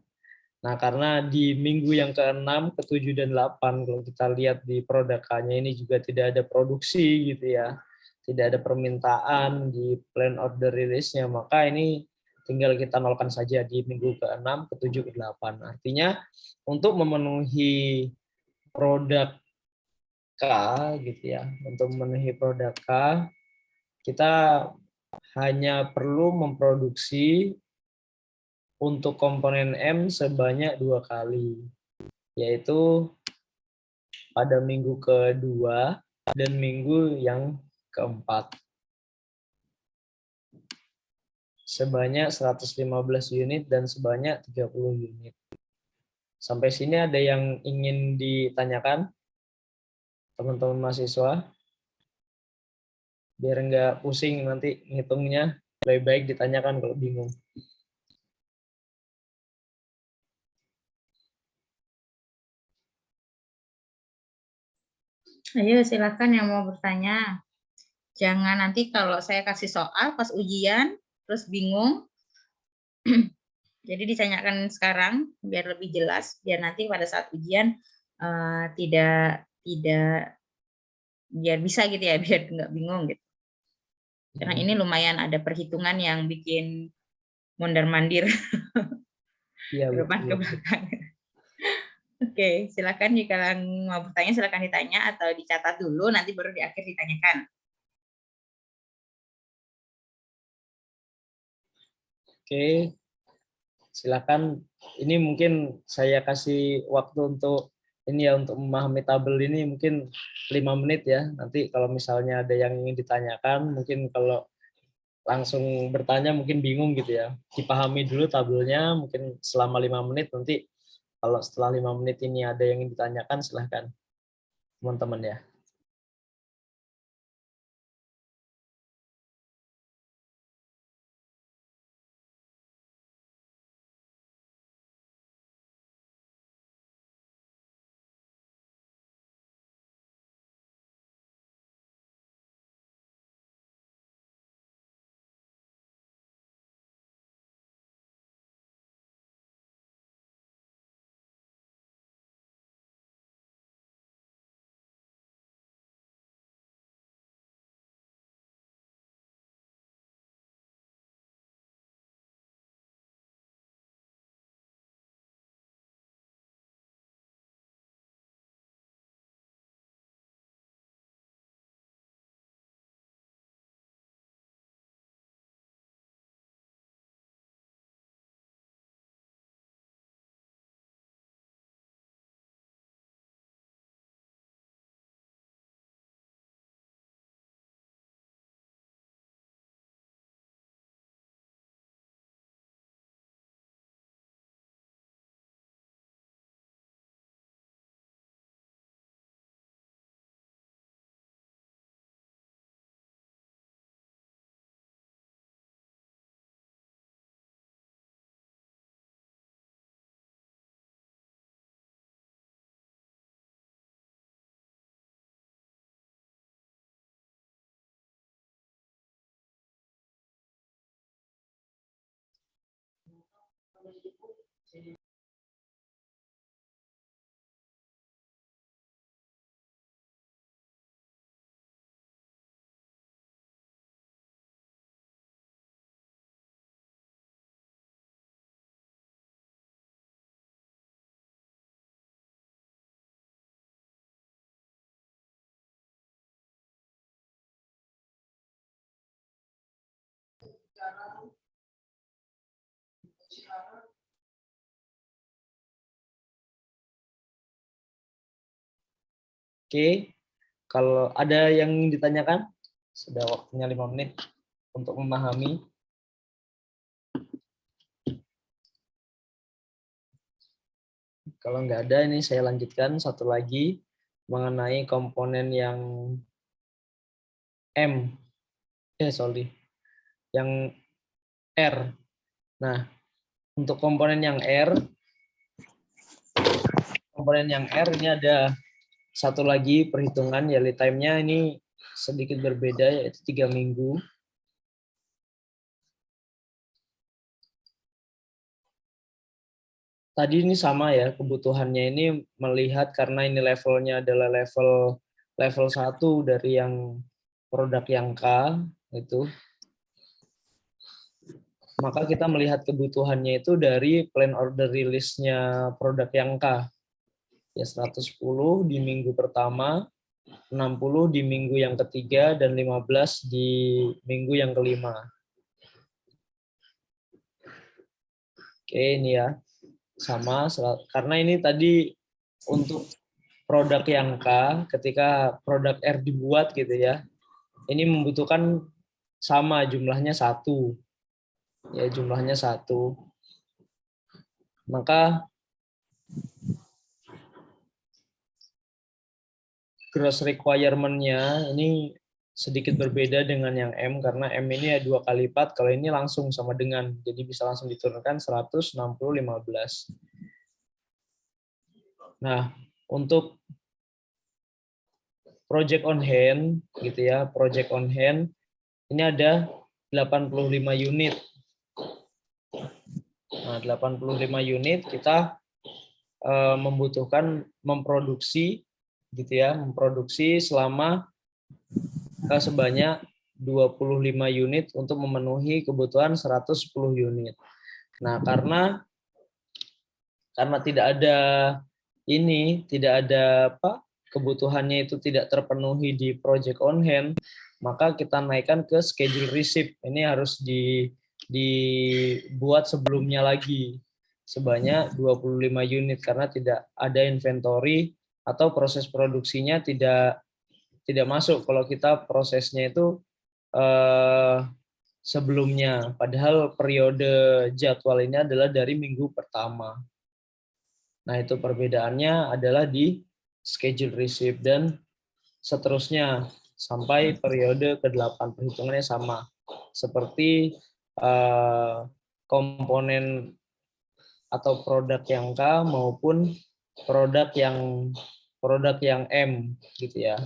Nah, karena di minggu yang ke-6, ke-7, dan 8, kalau kita lihat di produk K-nya ini juga tidak ada produksi gitu ya, tidak ada permintaan di plan order release-nya, maka ini tinggal kita nolkan saja di minggu ke-6, ke-7, ke-8. Artinya untuk memenuhi produk K gitu ya, untuk memenuhi produk K, kita hanya perlu memproduksi untuk komponen M sebanyak 2 kali, yaitu pada minggu kedua dan minggu yang keempat. Sebanyak 115 unit dan sebanyak 30 unit. Sampai sini ada yang ingin ditanyakan, teman-teman mahasiswa? Biar nggak pusing nanti ngitungnya, lebih baik ditanyakan kalau bingung. Ayo silakan yang mau bertanya. Jangan nanti kalau saya kasih soal pas ujian terus bingung. Jadi ditanyakan sekarang biar lebih jelas, biar nanti pada saat ujian tidak biar bisa gitu ya, biar nggak bingung gitu. Karena ini lumayan ada perhitungan yang bikin mondar-mandir Iya, ke depan ke belakang. Oke, silakan jika mau bertanya silakan ditanya atau dicatat dulu, nanti baru di akhir ditanyakan. Oke, silakan. Ini mungkin saya kasih waktu untuk ini ya, untuk memahami tabel ini mungkin 5 menit ya. Nanti kalau misalnya ada yang ingin ditanyakan, mungkin kalau langsung bertanya mungkin bingung gitu ya. Dipahami dulu tabelnya mungkin selama 5 menit, nanti kalau setelah 5 menit ini ada yang ingin ditanyakan silahkan teman-teman ya. Oke, kalau ada yang ingin ditanyakan, sudah waktunya 5 menit untuk memahami. Kalau nggak ada, ini saya lanjutkan satu lagi mengenai komponen yang M, yang R. Nah, untuk komponen yang R ini ada satu lagi perhitungan, ya lead time-nya ini sedikit berbeda, yaitu 3 minggu. Tadi ini sama ya, kebutuhannya ini melihat karena ini levelnya adalah level 1 dari yang produk yang K itu, maka kita melihat kebutuhannya itu dari plan order release-nya produk yang K. Ya 110 di minggu pertama, 60 di minggu yang ketiga, dan 15 di minggu yang kelima. Oke, ini ya. Sama, karena ini tadi untuk produk yang K, ketika produk R dibuat gitu ya, ini membutuhkan sama jumlahnya 1. Ya, jumlahnya 1. Maka gross requirement-nya ini sedikit berbeda dengan yang M, karena M ini ya 2 kali lipat, kalau ini langsung sama dengan, jadi bisa langsung diturunkan 100, 60, 15. Nah, untuk project on hand, gitu ya, project on hand, ini ada 85 unit. Nah, 85 unit kita membutuhkan memproduksi, gitu ya, memproduksi selama sebanyak 25 unit untuk memenuhi kebutuhan 110 unit. Nah, karena tidak ada kebutuhannya itu tidak terpenuhi di project on hand, maka kita naikkan ke schedule receipt. Ini harus dibuat sebelumnya lagi sebanyak 25 unit karena tidak ada inventory atau proses produksinya tidak masuk kalau kita prosesnya itu sebelumnya. Padahal periode jadwal ini adalah dari minggu pertama. Nah, itu perbedaannya adalah di schedule receipt dan seterusnya sampai periode ke-8. Perhitungannya sama. Seperti komponen atau produk yang K maupun produk yang M gitu ya.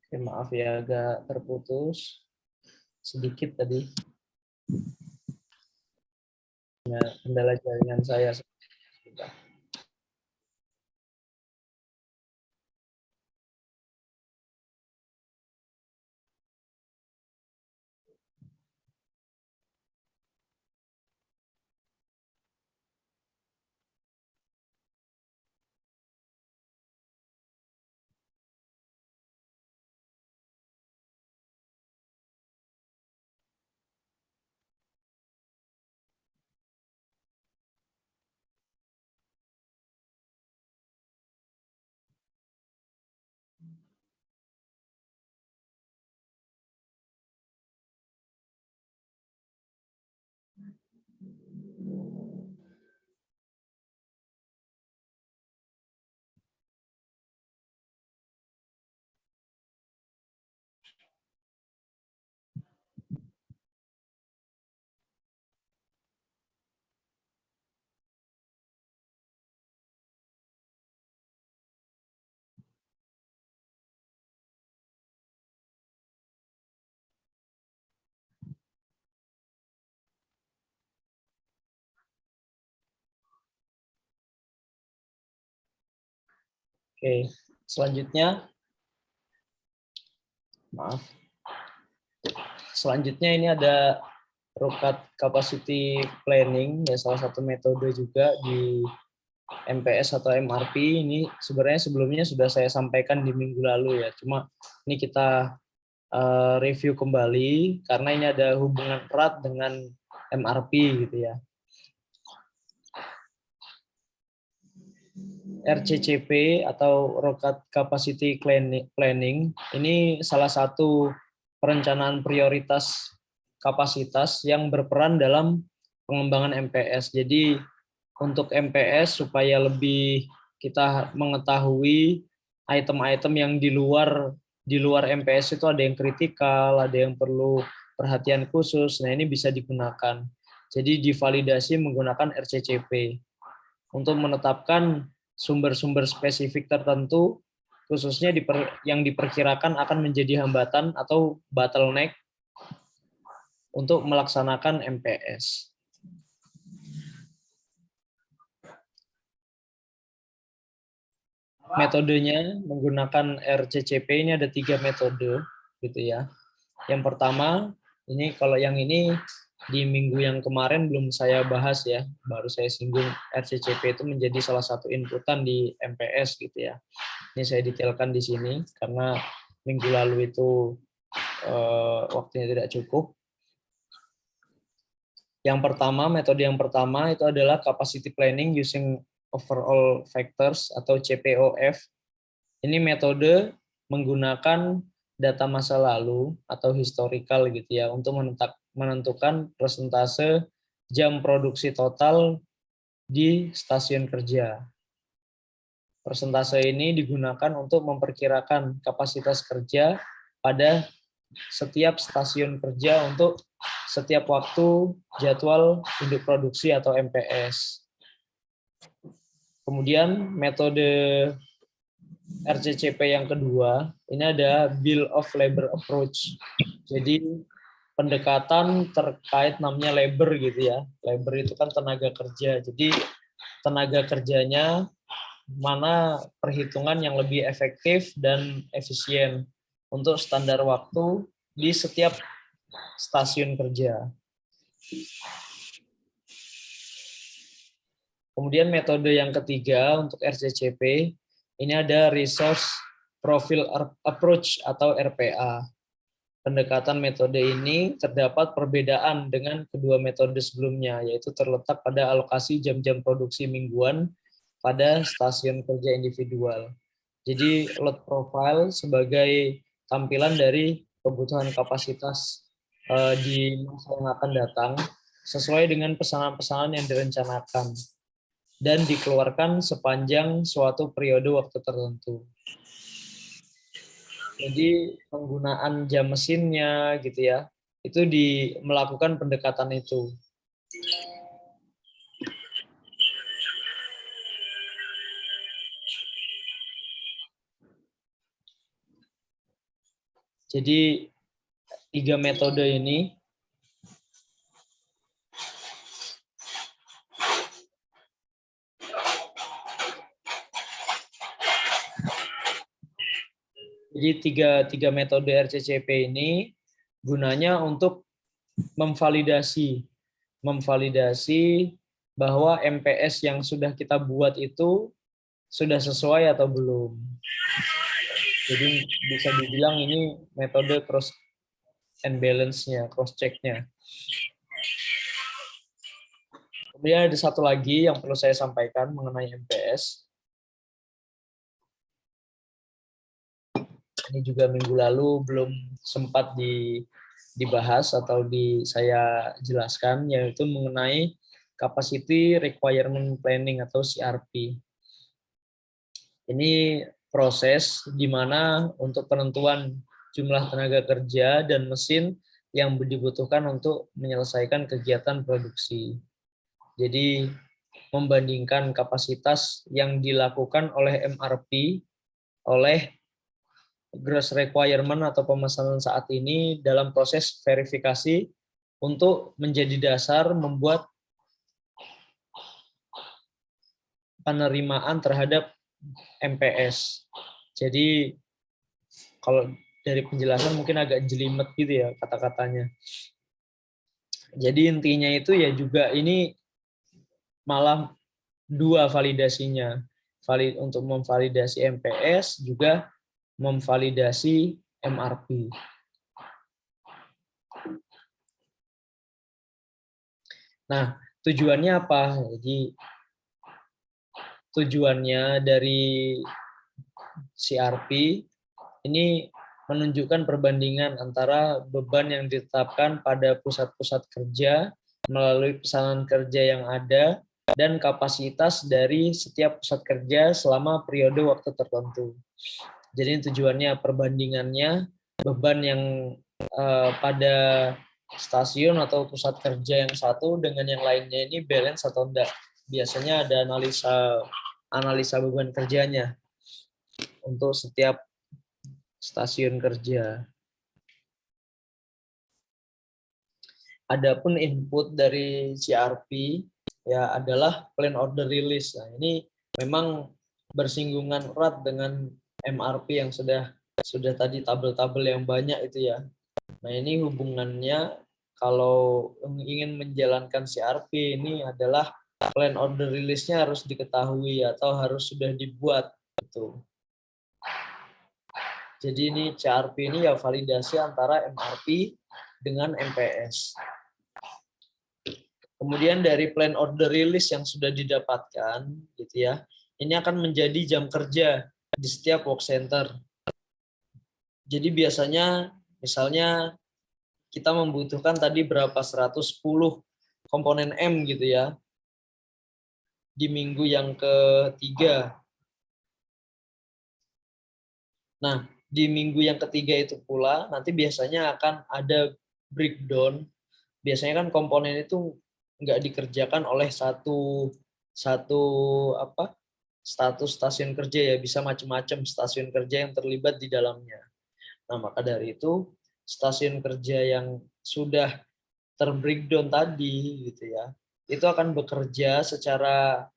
Oke, maaf ya agak terputus sedikit tadi. Kendala jaringan saya. Oke, selanjutnya, maaf. Selanjutnya ini ada RUCAT Capacity Planning, ya salah satu metode juga di MPS atau MRP. Ini sebenarnya sebelumnya sudah saya sampaikan di minggu lalu ya, cuma ini kita review kembali karena ini ada hubungan erat dengan MRP gitu ya. RCCP atau RUCAT Capacity Planning ini salah satu perencanaan prioritas kapasitas yang berperan dalam pengembangan MPS. Jadi untuk MPS supaya lebih kita mengetahui item-item yang di luar MPS itu ada yang kritikal, ada yang perlu perhatian khusus. Nah, ini bisa digunakan. Jadi divalidasi menggunakan RCCP untuk menetapkan sumber-sumber spesifik tertentu, khususnya yang diperkirakan akan menjadi hambatan atau bottleneck untuk melaksanakan MPS. Metodenya menggunakan RCCP ini ada 3 metode, gitu ya. Yang pertama, ini kalau yang ini di minggu yang kemarin belum saya bahas ya, baru saya singgung RCCP itu menjadi salah satu inputan di MPS gitu ya. Ini saya detailkan di sini karena minggu lalu itu waktunya tidak cukup. Metode yang pertama itu adalah capacity planning using overall factors atau CPOF. Ini metode menggunakan data masa lalu atau historical gitu ya untuk menentukan persentase jam produksi total di stasiun kerja. Persentase ini digunakan untuk memperkirakan kapasitas kerja pada setiap stasiun kerja untuk setiap waktu jadwal induk produksi atau MPS. Kemudian metode RCCP yang kedua, ini ada Bill of Labor Approach. Jadi pendekatan terkait namanya labor gitu ya. Labor itu kan tenaga kerja. Jadi tenaga kerjanya mana perhitungan yang lebih efektif dan efisien untuk standar waktu di setiap stasiun kerja. Kemudian metode yang ketiga untuk RCCP, ini ada Resource Profile Approach atau RPA. Pendekatan metode ini terdapat perbedaan dengan kedua metode sebelumnya, yaitu terletak pada alokasi jam-jam produksi mingguan pada stasiun kerja individual. Jadi load profile sebagai tampilan dari kebutuhan kapasitas di masa yang akan datang sesuai dengan pesanan-pesanan yang direncanakan dan dikeluarkan sepanjang suatu periode waktu tertentu. Jadi penggunaan jam mesinnya gitu ya, itu melakukan pendekatan itu. Jadi 3 metode ini tiga metode RCCP ini gunanya untuk memvalidasi bahwa MPS yang sudah kita buat itu sudah sesuai atau belum. Jadi bisa dibilang ini metode cross and balance-nya, cross check-nya. Kemudian ada satu lagi yang perlu saya sampaikan mengenai MPS. Ini juga minggu lalu belum sempat dibahas atau saya jelaskan, yaitu mengenai Capacity Requirement Planning atau CRP. Ini proses di mana untuk penentuan jumlah tenaga kerja dan mesin yang dibutuhkan untuk menyelesaikan kegiatan produksi. Jadi membandingkan kapasitas yang dilakukan oleh MRP oleh gross requirement atau pemesanan saat ini dalam proses verifikasi untuk menjadi dasar membuat penerimaan terhadap MPS. Jadi kalau dari penjelasan mungkin agak jelimet gitu ya kata-katanya. Jadi intinya itu ya juga ini malah dua validasinya. Untuk memvalidasi MPS juga memvalidasi MRP. Nah, tujuannya apa? Jadi tujuannya dari CRP ini menunjukkan perbandingan antara beban yang ditetapkan pada pusat-pusat kerja melalui pesanan kerja yang ada dan kapasitas dari setiap pusat kerja selama periode waktu tertentu. Jadi tujuannya perbandingannya beban yang pada stasiun atau pusat kerja yang satu dengan yang lainnya ini balance atau enggak. Biasanya ada analisa beban kerjanya untuk setiap stasiun kerja. Adapun input dari CRP ya adalah plan order release. Nah, ini memang bersinggungan erat dengan MRP yang sudah tadi tabel-tabel yang banyak itu ya. Nah, ini hubungannya kalau ingin menjalankan CRP ini adalah plan order release-nya harus diketahui atau harus sudah dibuat gitu. Jadi ini CRP ini ya validasi antara MRP dengan MPS. Kemudian dari plan order release yang sudah didapatkan gitu ya. Ini akan menjadi jam kerja di setiap work center. Jadi biasanya misalnya kita membutuhkan tadi berapa 110 komponen M gitu ya. Di minggu yang ketiga. Nah, di minggu yang ketiga itu pula nanti biasanya akan ada breakdown. Biasanya kan komponen itu nggak dikerjakan oleh satu status stasiun kerja ya, bisa macam-macam stasiun kerja yang terlibat di dalamnya. Nah, maka dari itu stasiun kerja yang sudah terbreakdown tadi gitu ya, itu akan bekerja secara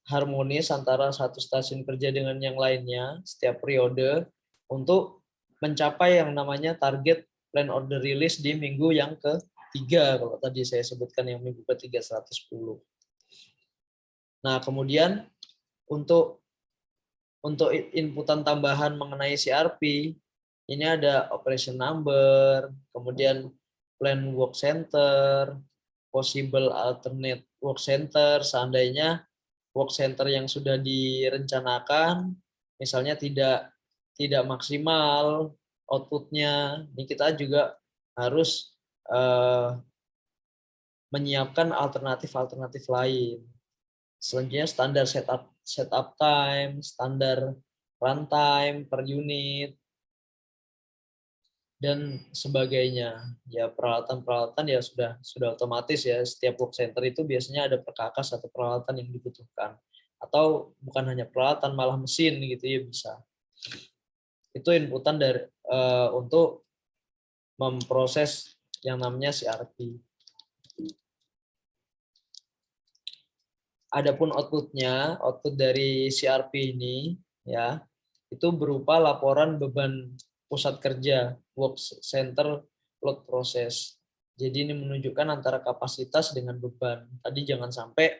harmonis antara satu stasiun kerja dengan yang lainnya setiap periode untuk mencapai yang namanya target plan order release di minggu yang ketiga, kalau tadi saya sebutkan yang minggu ketiga 110. Nah, kemudian untuk inputan tambahan mengenai CRP, ini ada operation number, kemudian plan work center, possible alternate work center, seandainya work center yang sudah direncanakan misalnya tidak maksimal outputnya, ini kita juga harus menyiapkan alternatif lain. Selanjutnya standar setup time, standar runtime per unit, dan sebagainya. Ya peralatan-peralatan ya sudah otomatis ya, setiap work center itu biasanya ada perkakas atau peralatan yang dibutuhkan. Atau bukan hanya peralatan, malah mesin gitu ya bisa. Itu inputan dari untuk memproses yang namanya CRP. Adapun output dari CRP ini ya, itu berupa laporan beban pusat kerja, work center load process. Jadi ini menunjukkan antara kapasitas dengan beban. Tadi jangan sampai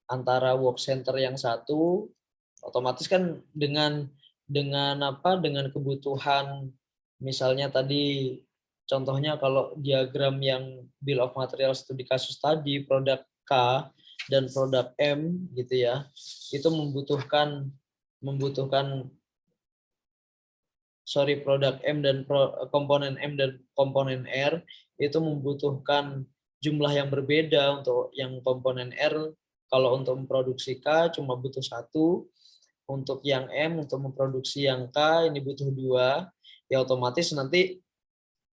antara work center yang satu, otomatis kan dengan kebutuhan, misalnya tadi contohnya kalau diagram yang bill of materials itu di kasus tadi, produk K dan produk M gitu ya, itu membutuhkan produk M dan komponen M dan komponen R itu membutuhkan jumlah yang berbeda. Untuk yang komponen R kalau untuk memproduksi K cuma butuh 1, untuk yang M untuk memproduksi yang K ini butuh 2, ya otomatis nanti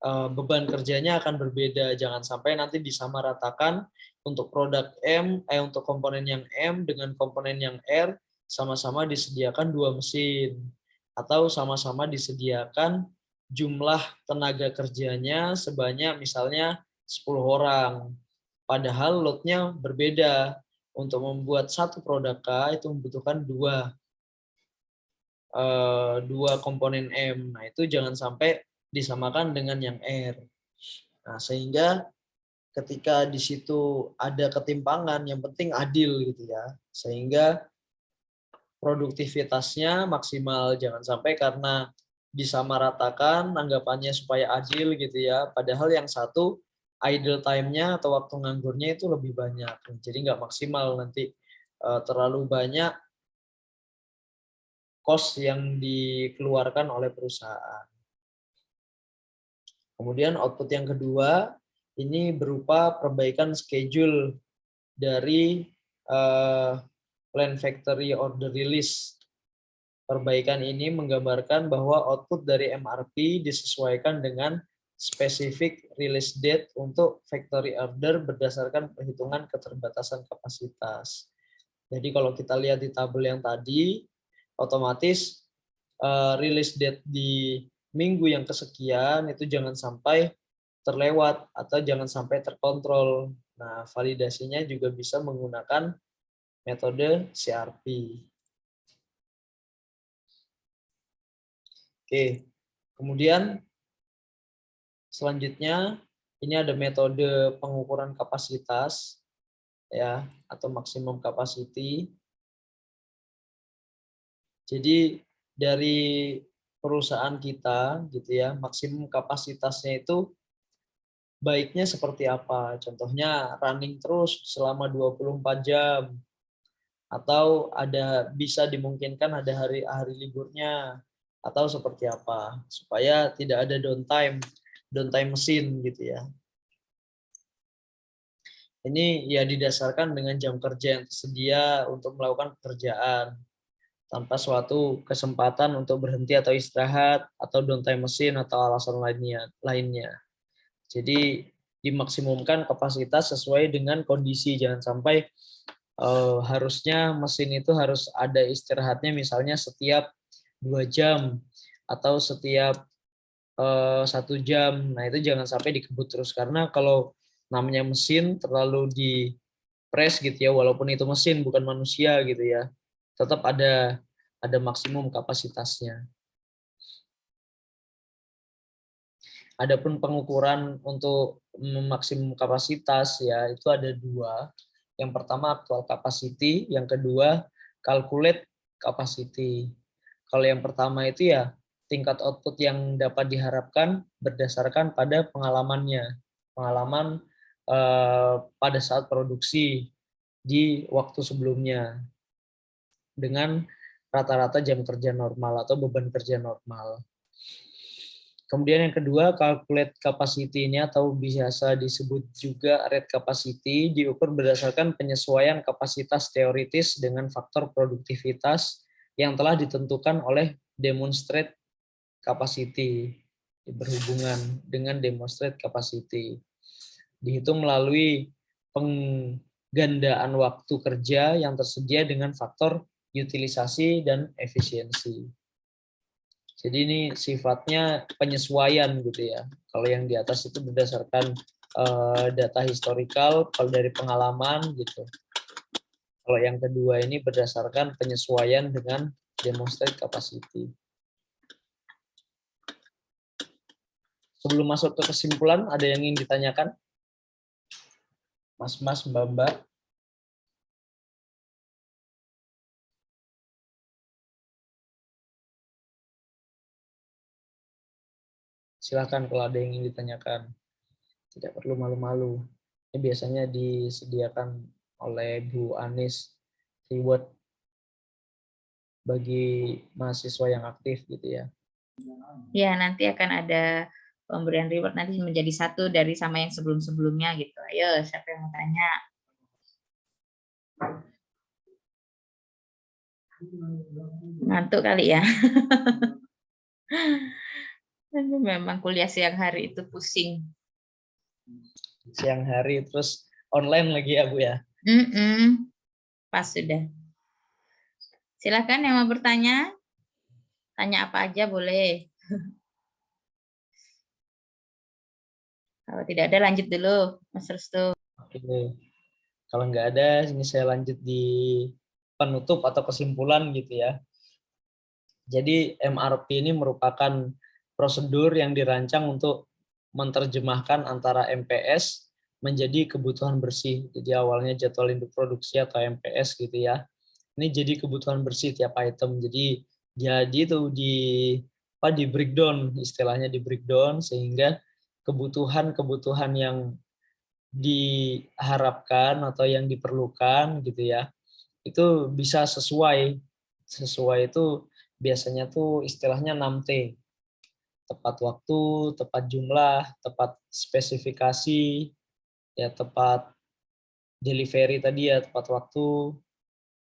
beban kerjanya akan berbeda. Jangan sampai nanti disamaratakan untuk produk untuk komponen yang M dengan komponen yang R sama-sama disediakan 2 mesin atau sama-sama disediakan jumlah tenaga kerjanya sebanyak misalnya 10 orang. Padahal load-nya berbeda. Untuk membuat satu produk K itu membutuhkan 2 dua komponen M. Nah, itu jangan sampai disamakan dengan yang R. Nah, sehingga ketika di situ ada ketimpangan, yang penting adil gitu ya. Sehingga produktivitasnya maksimal, jangan sampai karena disamaratakan anggapannya supaya adil gitu ya, padahal yang satu idle time-nya atau waktu nganggurnya itu lebih banyak, jadi nggak maksimal, nanti terlalu banyak cost yang dikeluarkan oleh perusahaan. Kemudian output yang kedua ini berupa perbaikan schedule dari plan factory order release. Perbaikan ini menggambarkan bahwa output dari MRP disesuaikan dengan spesifik release date untuk factory order berdasarkan perhitungan keterbatasan kapasitas. Jadi kalau kita lihat di tabel yang tadi, otomatis release date di minggu yang kesekian itu jangan sampai terlewat atau jangan sampai terkontrol. Nah, validasinya juga bisa menggunakan metode CRP. Oke, kemudian selanjutnya ini ada metode pengukuran kapasitas ya atau maksimum capacity. Jadi dari perusahaan kita gitu ya, maksimum kapasitasnya itu baiknya seperti apa? Contohnya running terus selama 24 jam atau ada bisa dimungkinkan ada hari liburnya atau seperti apa supaya tidak ada downtime mesin gitu ya. Ini ya didasarkan dengan jam kerja yang tersedia untuk melakukan pekerjaan tanpa suatu kesempatan untuk berhenti atau istirahat atau downtime mesin atau alasan lainnya. Jadi dimaksimumkan kapasitas sesuai dengan kondisi, jangan sampai harusnya mesin itu harus ada istirahatnya misalnya setiap 2 jam atau setiap 1 jam. Nah, itu jangan sampai dikebut terus karena kalau namanya mesin terlalu di press gitu ya, walaupun itu mesin bukan manusia gitu ya, tetap ada maksimum kapasitasnya. Adapun pengukuran untuk maksimum kapasitas ya itu ada 2. Yang pertama actual capacity, yang kedua calculate capacity. Kalau yang pertama itu ya tingkat output yang dapat diharapkan berdasarkan pada pengalaman pada saat produksi di waktu sebelumnya dengan rata-rata jam kerja normal atau beban kerja normal. Kemudian yang kedua, calculate capacity ini atau biasa disebut juga rate capacity diukur berdasarkan penyesuaian kapasitas teoritis dengan faktor produktivitas yang telah ditentukan oleh demonstrate capacity, berhubungan dengan demonstrate capacity. Dihitung melalui penggandaan waktu kerja yang tersedia dengan faktor utilisasi dan efisiensi. Jadi ini sifatnya penyesuaian gitu ya. Kalau yang di atas itu berdasarkan data historical, kalau dari pengalaman gitu. Kalau yang kedua ini berdasarkan penyesuaian dengan demonstrate capacity. Sebelum masuk ke kesimpulan, ada yang ingin ditanyakan? Mas-mas, mbak-mbak? Silakan kalau ada yang ingin ditanyakan. Tidak perlu malu-malu. Ini biasanya disediakan oleh Bu Anis reward bagi mahasiswa yang aktif gitu ya. Ya, nanti akan ada pemberian reward nanti menjadi 1 dari sama yang sebelum-sebelumnya gitu. Ayo, siapa yang mau tanya? Ngantuk kali ya. Memang kuliah siang hari itu pusing. Siang hari terus online lagi ya Bu ya. Pas sudah. Silakan yang mau bertanya. Tanya apa aja boleh. Kalau tidak ada lanjut dulu, Mas Restu. Oke. Kalau nggak ada, ini saya lanjut di penutup atau kesimpulan gitu ya. Jadi MRP ini merupakan prosedur yang dirancang untuk menerjemahkan antara MPS menjadi kebutuhan bersih. Jadi awalnya jadwal induk produksi atau MPS gitu ya. Ini jadi kebutuhan bersih tiap item. Jadi itu di breakdown, istilahnya di breakdown, sehingga kebutuhan-kebutuhan yang diharapkan atau yang diperlukan gitu ya, itu bisa sesuai. Sesuai itu biasanya tuh istilahnya 6T. Tepat waktu, tepat jumlah, tepat spesifikasi, ya tepat delivery tadi ya, tepat waktu,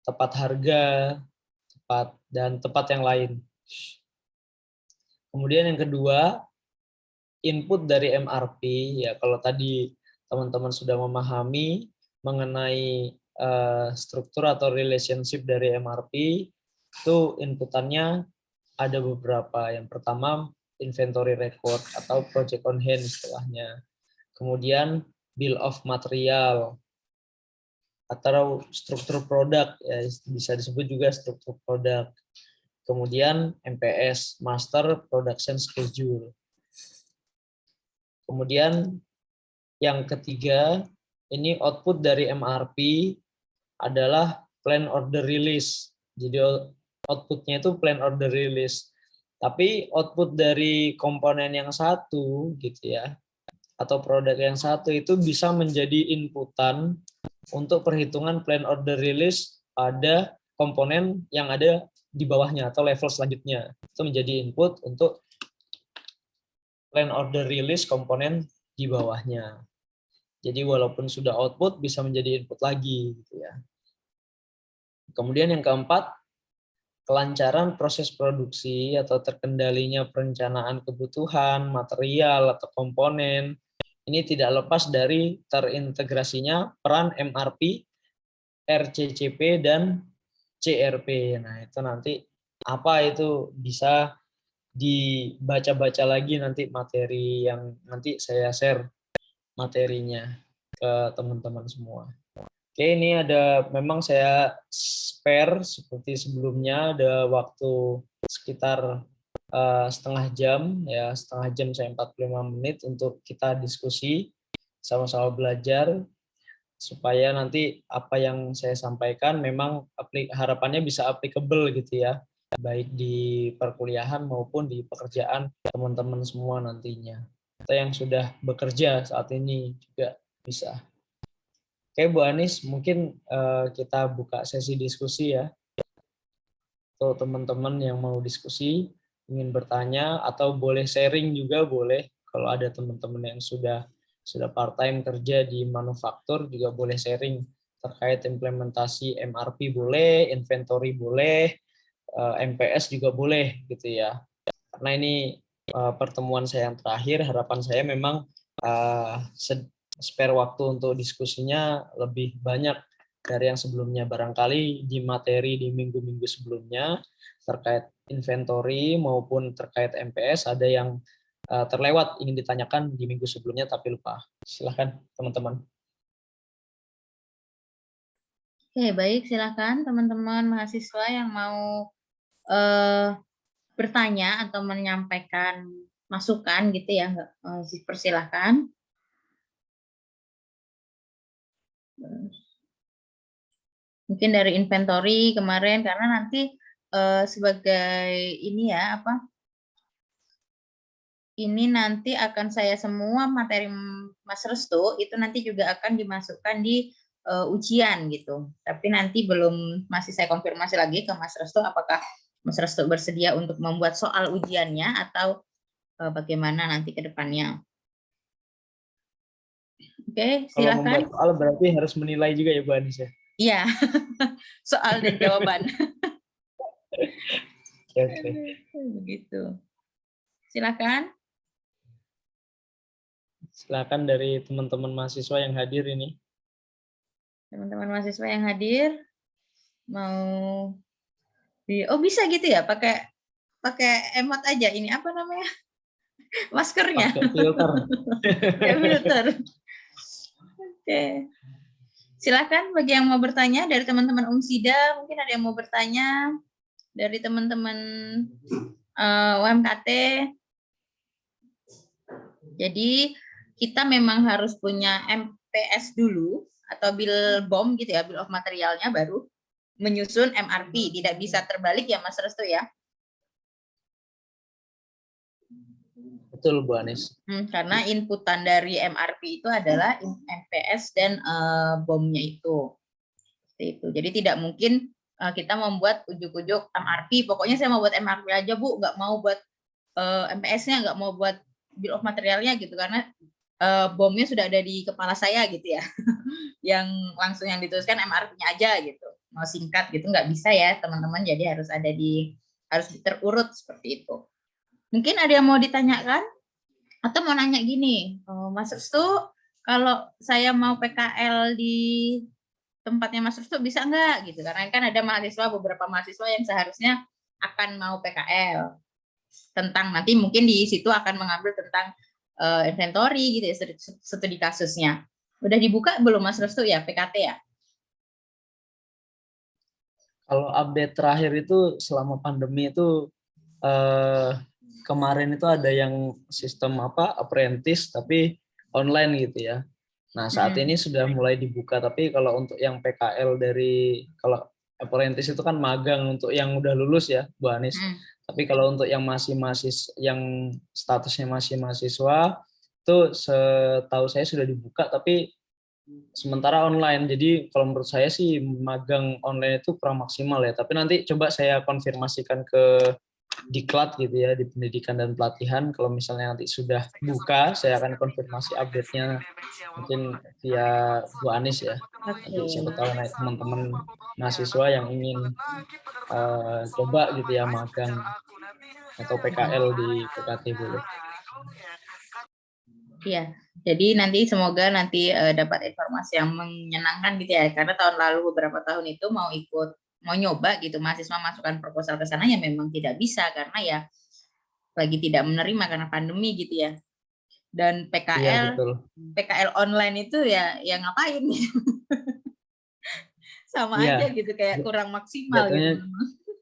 tepat harga, tepat yang lain. Kemudian yang kedua, input dari MRP, ya kalau tadi teman-teman sudah memahami mengenai struktur atau relationship dari MRP, itu inputannya ada beberapa. Yang pertama, inventory record atau project on hand istilahnya. Kemudian bill of material atau struktur produk, ya bisa disebut juga struktur produk. Kemudian MPS, Master Production Schedule. Kemudian yang ketiga, ini output dari MRP adalah plan order release. Jadi outputnya itu plan order release. Tapi output dari komponen yang satu gitu ya, atau produk yang satu itu bisa menjadi inputan untuk perhitungan plan order release pada komponen yang ada di bawahnya atau level selanjutnya. Itu menjadi input untuk plan order release komponen di bawahnya. Jadi walaupun sudah output bisa menjadi input lagi gitu ya. Kemudian yang keempat, kelancaran proses produksi atau terkendalinya perencanaan kebutuhan, material atau komponen ini tidak lepas dari terintegrasinya peran MRP, RCCP dan CRP. Nah, itu nanti apa itu bisa dibaca-baca lagi nanti materi yang nanti saya share materinya ke teman-teman semua. Oke, ini memang saya spare seperti sebelumnya, ada waktu sekitar setengah jam, ya setengah jam saya 45 menit untuk kita diskusi, sama-sama belajar, supaya nanti apa yang saya sampaikan memang harapannya bisa applicable gitu ya, baik di perkuliahan maupun di pekerjaan teman-teman semua nantinya. Atau yang sudah bekerja saat ini juga bisa. Oke Bu Anis, mungkin kita buka sesi diskusi ya. Untuk teman-teman yang mau diskusi, ingin bertanya, atau boleh sharing juga boleh. Kalau ada teman-teman yang sudah part-time kerja di manufaktur juga boleh sharing terkait implementasi MRP boleh, inventory boleh, MPS juga boleh gitu ya. Karena ini pertemuan saya yang terakhir, harapan saya memang spare waktu untuk diskusinya lebih banyak dari yang sebelumnya. Barangkali di materi di minggu-minggu sebelumnya terkait inventory maupun terkait MPS ada yang terlewat ingin ditanyakan di minggu sebelumnya tapi lupa. Silahkan teman-teman. Oke, baik. Silakan teman-teman mahasiswa yang mau bertanya atau menyampaikan masukan gitu ya, persilahkan. Mungkin dari inventory kemarin, karena nanti sebagai ini ya, ini nanti akan saya semua materi Mas Restu itu nanti juga akan dimasukkan di ujian gitu. Tapi nanti masih saya konfirmasi lagi ke Mas Restu apakah Mas Restu bersedia untuk membuat soal ujiannya atau bagaimana nanti ke depannya. Oke, Kalau silakan. membuat soal berarti harus menilai juga ya Bu Anis ya? Iya, soal dan jawaban. Oke. Begitu. Silakan. Silakan dari teman-teman mahasiswa yang hadir ini. Teman-teman mahasiswa yang hadir mau bisa gitu ya, pakai emot aja, ini apa namanya, maskernya, Pakai filter. pakai filter. Oke, silakan bagi yang mau bertanya dari teman-teman Umsida, mungkin ada yang mau bertanya. dari teman-teman UMKT. Jadi kita memang harus punya MPS dulu atau bill BOM gitu ya, bill of materialnya, baru menyusun MRP. Tidak bisa terbalik ya Mas Restu ya. Betul Bu Anis. Karena inputan dari MRP itu adalah MPS dan BOM-nya itu. Seperti itu. Jadi tidak mungkin kita membuat ujuk-ujuk MRP. Pokoknya saya mau buat MRP aja Bu, nggak mau buat MPS-nya, nggak mau buat bill of materialnya gitu, karena BOM-nya sudah ada di kepala saya gitu ya. Yang langsung yang dituliskan MRP-nya aja gitu. Mau singkat gitu nggak bisa ya teman-teman. Jadi harus terurut seperti itu. Mungkin ada yang mau ditanyakan? Atau mau nanya gini, Mas Restu, kalau saya mau PKL di tempatnya Mas Restu bisa nggak gitu? Karena kan ada beberapa mahasiswa yang seharusnya akan mau PKL. Tentang nanti mungkin di situ akan mengambil tentang inventory gitu ya, studi kasusnya. Udah dibuka belum Mas Restu ya PKT ya? Kalau update terakhir itu selama pandemi itu kemarin itu ada yang sistem apprentice tapi online gitu ya. Nah, saat ini sudah mulai dibuka, tapi kalau untuk yang PKL kalau apprentice itu kan magang untuk yang udah lulus ya, Bu Anis. Tapi kalau untuk yang yang statusnya masih mahasiswa, itu setahu saya sudah dibuka, tapi sementara online. Jadi kalau menurut saya sih magang online itu kurang maksimal ya. Tapi nanti coba saya konfirmasikan ke Diklat gitu ya, di pendidikan dan pelatihan. Kalau misalnya nanti sudah buka, saya akan konfirmasi update-nya mungkin via Bu Anis ya. Nanti siapa tahu teman-teman mahasiswa yang ingin coba gitu ya magang atau PKL di PKT boleh. Iya, jadi semoga nanti dapat informasi yang menyenangkan gitu ya, karena tahun lalu beberapa tahun itu mau nyoba gitu, mahasiswa masukkan proposal ke sana ya memang tidak bisa karena ya lagi tidak menerima karena pandemi gitu ya. Dan PKL online itu ya ngapain gitu. Sama aja gitu, kayak kurang maksimal gitu.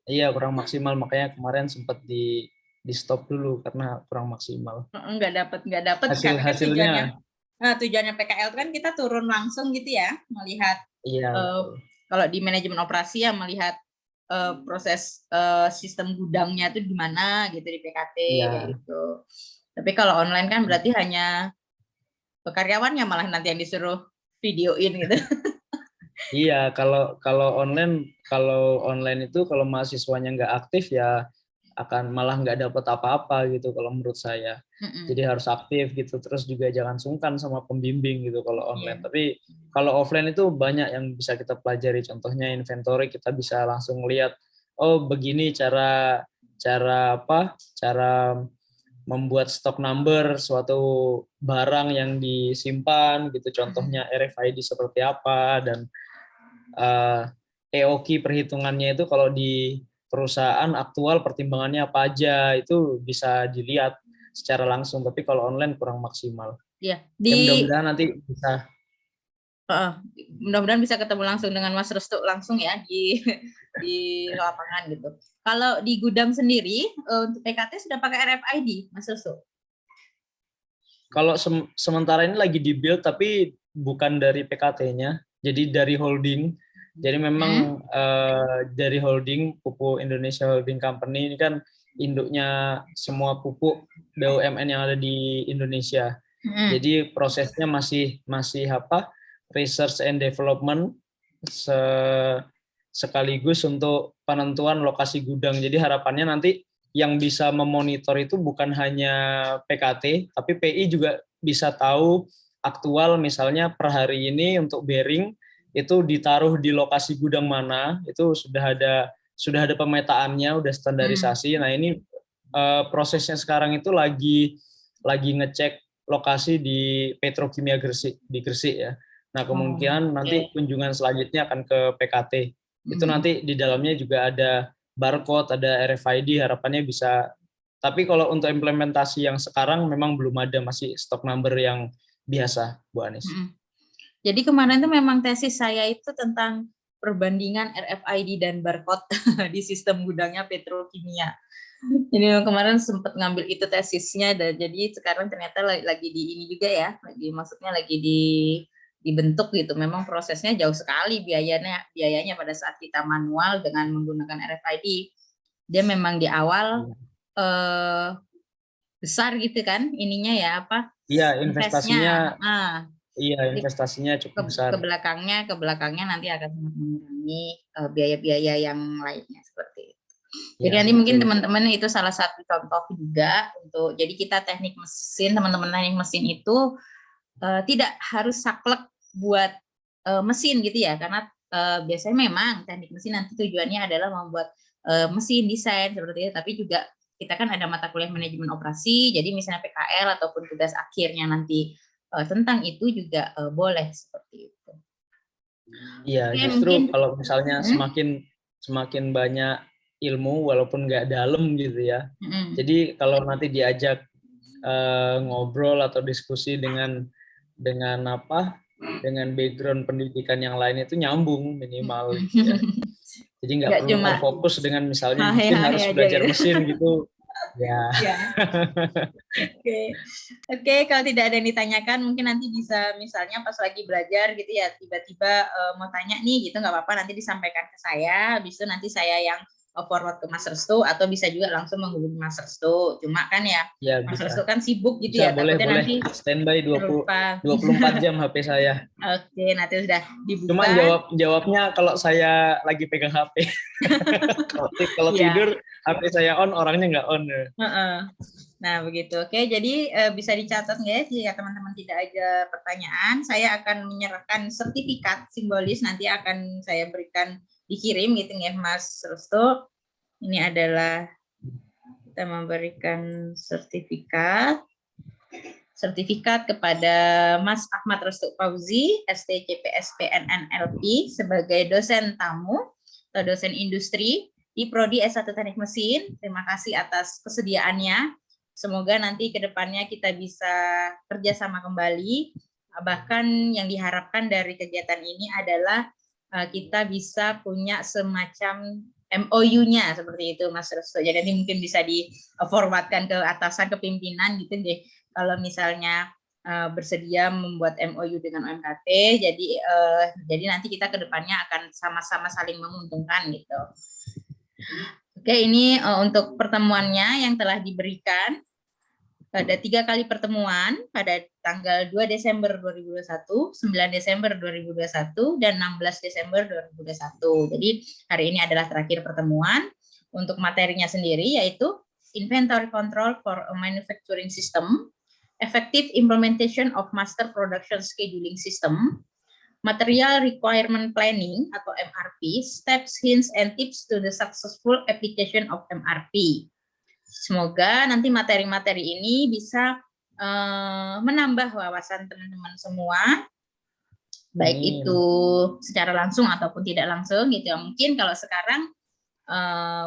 Iya, kurang maksimal, makanya kemarin sempat di stop dulu karena kurang maksimal. Nggak dapat hasilnya. Tujuannya PKL kan kita turun langsung gitu ya, melihat kalau di manajemen operasi ya melihat proses sistem gudangnya itu di mana gitu di PKT kayak gitu. Tapi kalau online kan berarti hanya karyawannya malah nanti yang disuruh videoin gitu. Iya, kalau online itu kalau mahasiswanya nggak aktif ya akan malah nggak dapat apa-apa gitu kalau menurut saya. Jadi harus aktif gitu, terus juga jangan sungkan sama pembimbing gitu kalau online. Tapi kalau offline itu banyak yang bisa kita pelajari. Contohnya inventory, kita bisa langsung lihat, oh begini cara membuat stock number suatu barang yang disimpan gitu. Contohnya RFID seperti apa, dan EOQ perhitungannya itu kalau di perusahaan aktual pertimbangannya apa aja itu bisa dilihat secara langsung, tapi kalau online kurang maksimal. Ya, mudah-mudahan nanti bisa. Mudah-mudahan bisa ketemu langsung dengan Mas Restu langsung ya di lapangan gitu. Kalau di gudang sendiri untuk PKT sudah pakai RFID, Mas Restu? Kalau sementara ini lagi di build tapi bukan dari PKT-nya, jadi dari holding. Jadi memang dari holding, Pupuk Indonesia Holding Company ini kan induknya semua pupuk BUMN yang ada di Indonesia. Jadi prosesnya masih research and development sekaligus untuk penentuan lokasi gudang. Jadi harapannya nanti yang bisa memonitor itu bukan hanya PKT, tapi PI juga bisa tahu aktual misalnya per hari ini untuk bearing itu ditaruh di lokasi gudang mana, itu sudah ada pemetaannya, udah standarisasi. Nah ini prosesnya sekarang itu lagi ngecek lokasi di Petrokimia di Gresik ya. Nah kemungkinan nanti kunjungan selanjutnya akan ke PKT. Itu nanti di dalamnya juga ada barcode, ada RFID, harapannya bisa. Tapi kalau untuk implementasi yang sekarang memang belum ada, masih stock number yang biasa, Bu Anis. Jadi kemarin itu memang tesis saya itu tentang perbandingan RFID dan barcode di sistem gudangnya petrokimia. Jadi kemarin sempat ngambil itu tesisnya, dan jadi sekarang ternyata lagi di ini juga ya, maksudnya lagi dibentuk gitu. Memang prosesnya jauh sekali biayanya pada saat kita manual dengan menggunakan RFID. Dia memang di awal besar gitu kan, ininya ya apa? Iya, Investnya. investasinya cukup besar. Ke belakangnya nanti akan sangat mengurangi biaya-biaya yang lainnya seperti itu. Jadi Ya, nanti mungkin betul. teman-teman itu salah satu contoh juga untuk, jadi kita teknik mesin, teman-teman teknik mesin itu tidak harus saklek buat mesin gitu ya, karena biasanya memang teknik mesin nanti tujuannya adalah membuat mesin desain seperti itu, tapi juga kita kan ada mata kuliah manajemen operasi, jadi misalnya PKL ataupun tugas akhirnya nanti tentang itu juga boleh seperti itu. Iya, Oke, justru mungkin kalau misalnya semakin banyak ilmu walaupun nggak dalam gitu ya. Jadi kalau nanti diajak ngobrol atau diskusi dengan background pendidikan yang lain itu nyambung minimal gitu ya. Jadi nggak perlu cuma terfokus dengan misalnya mungkin harus belajar gitu. mesin gitu. Ya. Oke, kalau tidak ada yang ditanyakan, mungkin nanti bisa misalnya pas lagi belajar gitu ya, tiba-tiba mau tanya nih gitu, nggak apa-apa, nanti disampaikan ke saya, habis itu nanti saya yang forward ke Mas Restu, atau bisa juga langsung menghubungi Mas Restu. Cuma kan ya Mas Restu kan sibuk gitu bisa, ya, takutnya boleh. nanti Standby 24 jam HP saya. Oke, nanti sudah dibuka. Cuma jawabnya kalau saya lagi pegang HP. Kalau tidur HP saya on, orangnya nggak on. Nah, begitu. Oke, jadi bisa dicatat nggak ya, jika teman-teman tidak ada pertanyaan, saya akan menyerahkan sertifikat simbolis, nanti akan saya berikan, dikirim gitu ya Mas Restu. Ini adalah kita memberikan sertifikat kepada Mas Ahmad Restu Fauzi, STCPSPNNLP, sebagai dosen tamu atau dosen industri di Prodi S1 Teknik Mesin. Terima kasih atas kesediaannya. Semoga nanti ke depannya kita bisa kerjasama kembali. Bahkan yang diharapkan dari kegiatan ini adalah kita bisa punya semacam MOU-nya seperti itu, Mas Restu. Jadi nanti mungkin bisa di-forwardkan ke atasan, ke pimpinan gitu deh. Kalau misalnya bersedia membuat MOU dengan UMKT, jadi nanti kita ke depannya akan sama-sama saling menguntungkan gitu. Oke, ini untuk pertemuannya yang telah diberikan. Ada 3 kali pertemuan pada tanggal 2 Desember 2021, 9 Desember 2021, dan 16 Desember 2021. Jadi hari ini adalah terakhir pertemuan. Untuk materinya sendiri yaitu Inventory Control for a Manufacturing System, Effective Implementation of Master Production Scheduling System, Material Requirement Planning atau MRP, Steps, Hints, and Tips to the Successful Application of MRP. Semoga nanti materi-materi ini bisa menambah wawasan teman-teman semua, baik itu secara langsung ataupun tidak langsung gitu ya. Mungkin kalau sekarang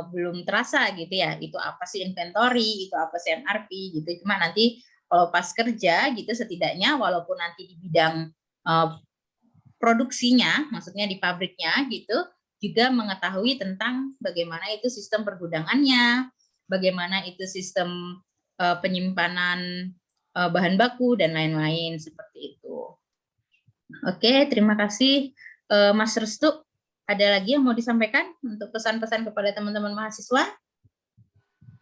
belum terasa gitu ya, itu apa sih inventory, itu apa sih MRP gitu. Cuma nanti kalau pas kerja gitu, setidaknya walaupun nanti di bidang produksinya, maksudnya di pabriknya gitu, juga mengetahui tentang bagaimana itu sistem pergudangannya, bagaimana itu sistem penyimpanan bahan baku dan lain-lain seperti itu. Oke, terima kasih Mas Restu. Ada lagi yang mau disampaikan untuk pesan-pesan kepada teman-teman mahasiswa?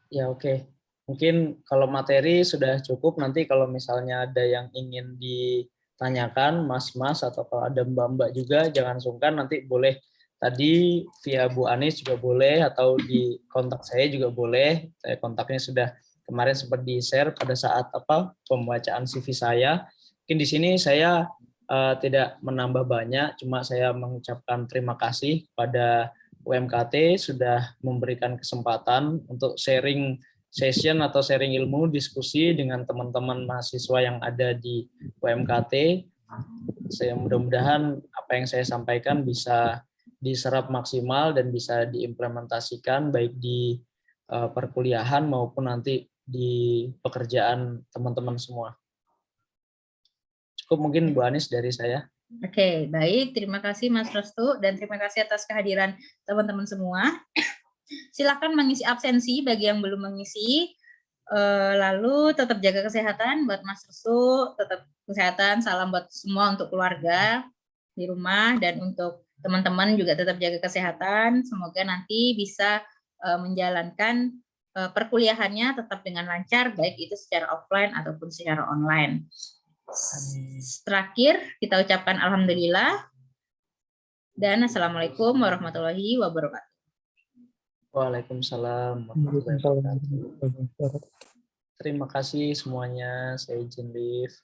Ya, oke. Mungkin kalau materi sudah cukup, nanti kalau misalnya ada yang ingin ditanyakan, mas-mas atau kalau ada mbak-mbak juga, jangan sungkan, nanti boleh tadi via Bu Anis juga boleh, atau di kontak saya juga boleh. Saya kontaknya sudah kemarin sempat di-share pada saat pembacaan CV saya. Mungkin di sini saya tidak menambah banyak, cuma saya mengucapkan terima kasih pada UMKT sudah memberikan kesempatan untuk sharing session atau sharing ilmu, diskusi dengan teman-teman mahasiswa yang ada di UMKT. Saya mudah-mudahan apa yang saya sampaikan bisa diserap maksimal dan bisa diimplementasikan baik di perkuliahan maupun nanti di pekerjaan teman-teman semua. Cukup mungkin Bu Anis dari saya. Oke, baik. Terima kasih Mas Restu dan terima kasih atas kehadiran teman-teman semua. Silakan mengisi absensi bagi yang belum mengisi. Lalu tetap jaga kesehatan buat Mas Restu, tetap kesehatan. Salam buat semua untuk keluarga di rumah dan untuk teman-teman juga tetap jaga kesehatan. Semoga nanti bisa menjalankan perkuliahannya tetap dengan lancar, baik itu secara offline ataupun secara online. Terakhir, kita ucapkan alhamdulillah dan assalamualaikum warahmatullahi wabarakatuh. Waalaikumsalam warahmatullahi wabarakatuh. Terima kasih semuanya. Saya izin live.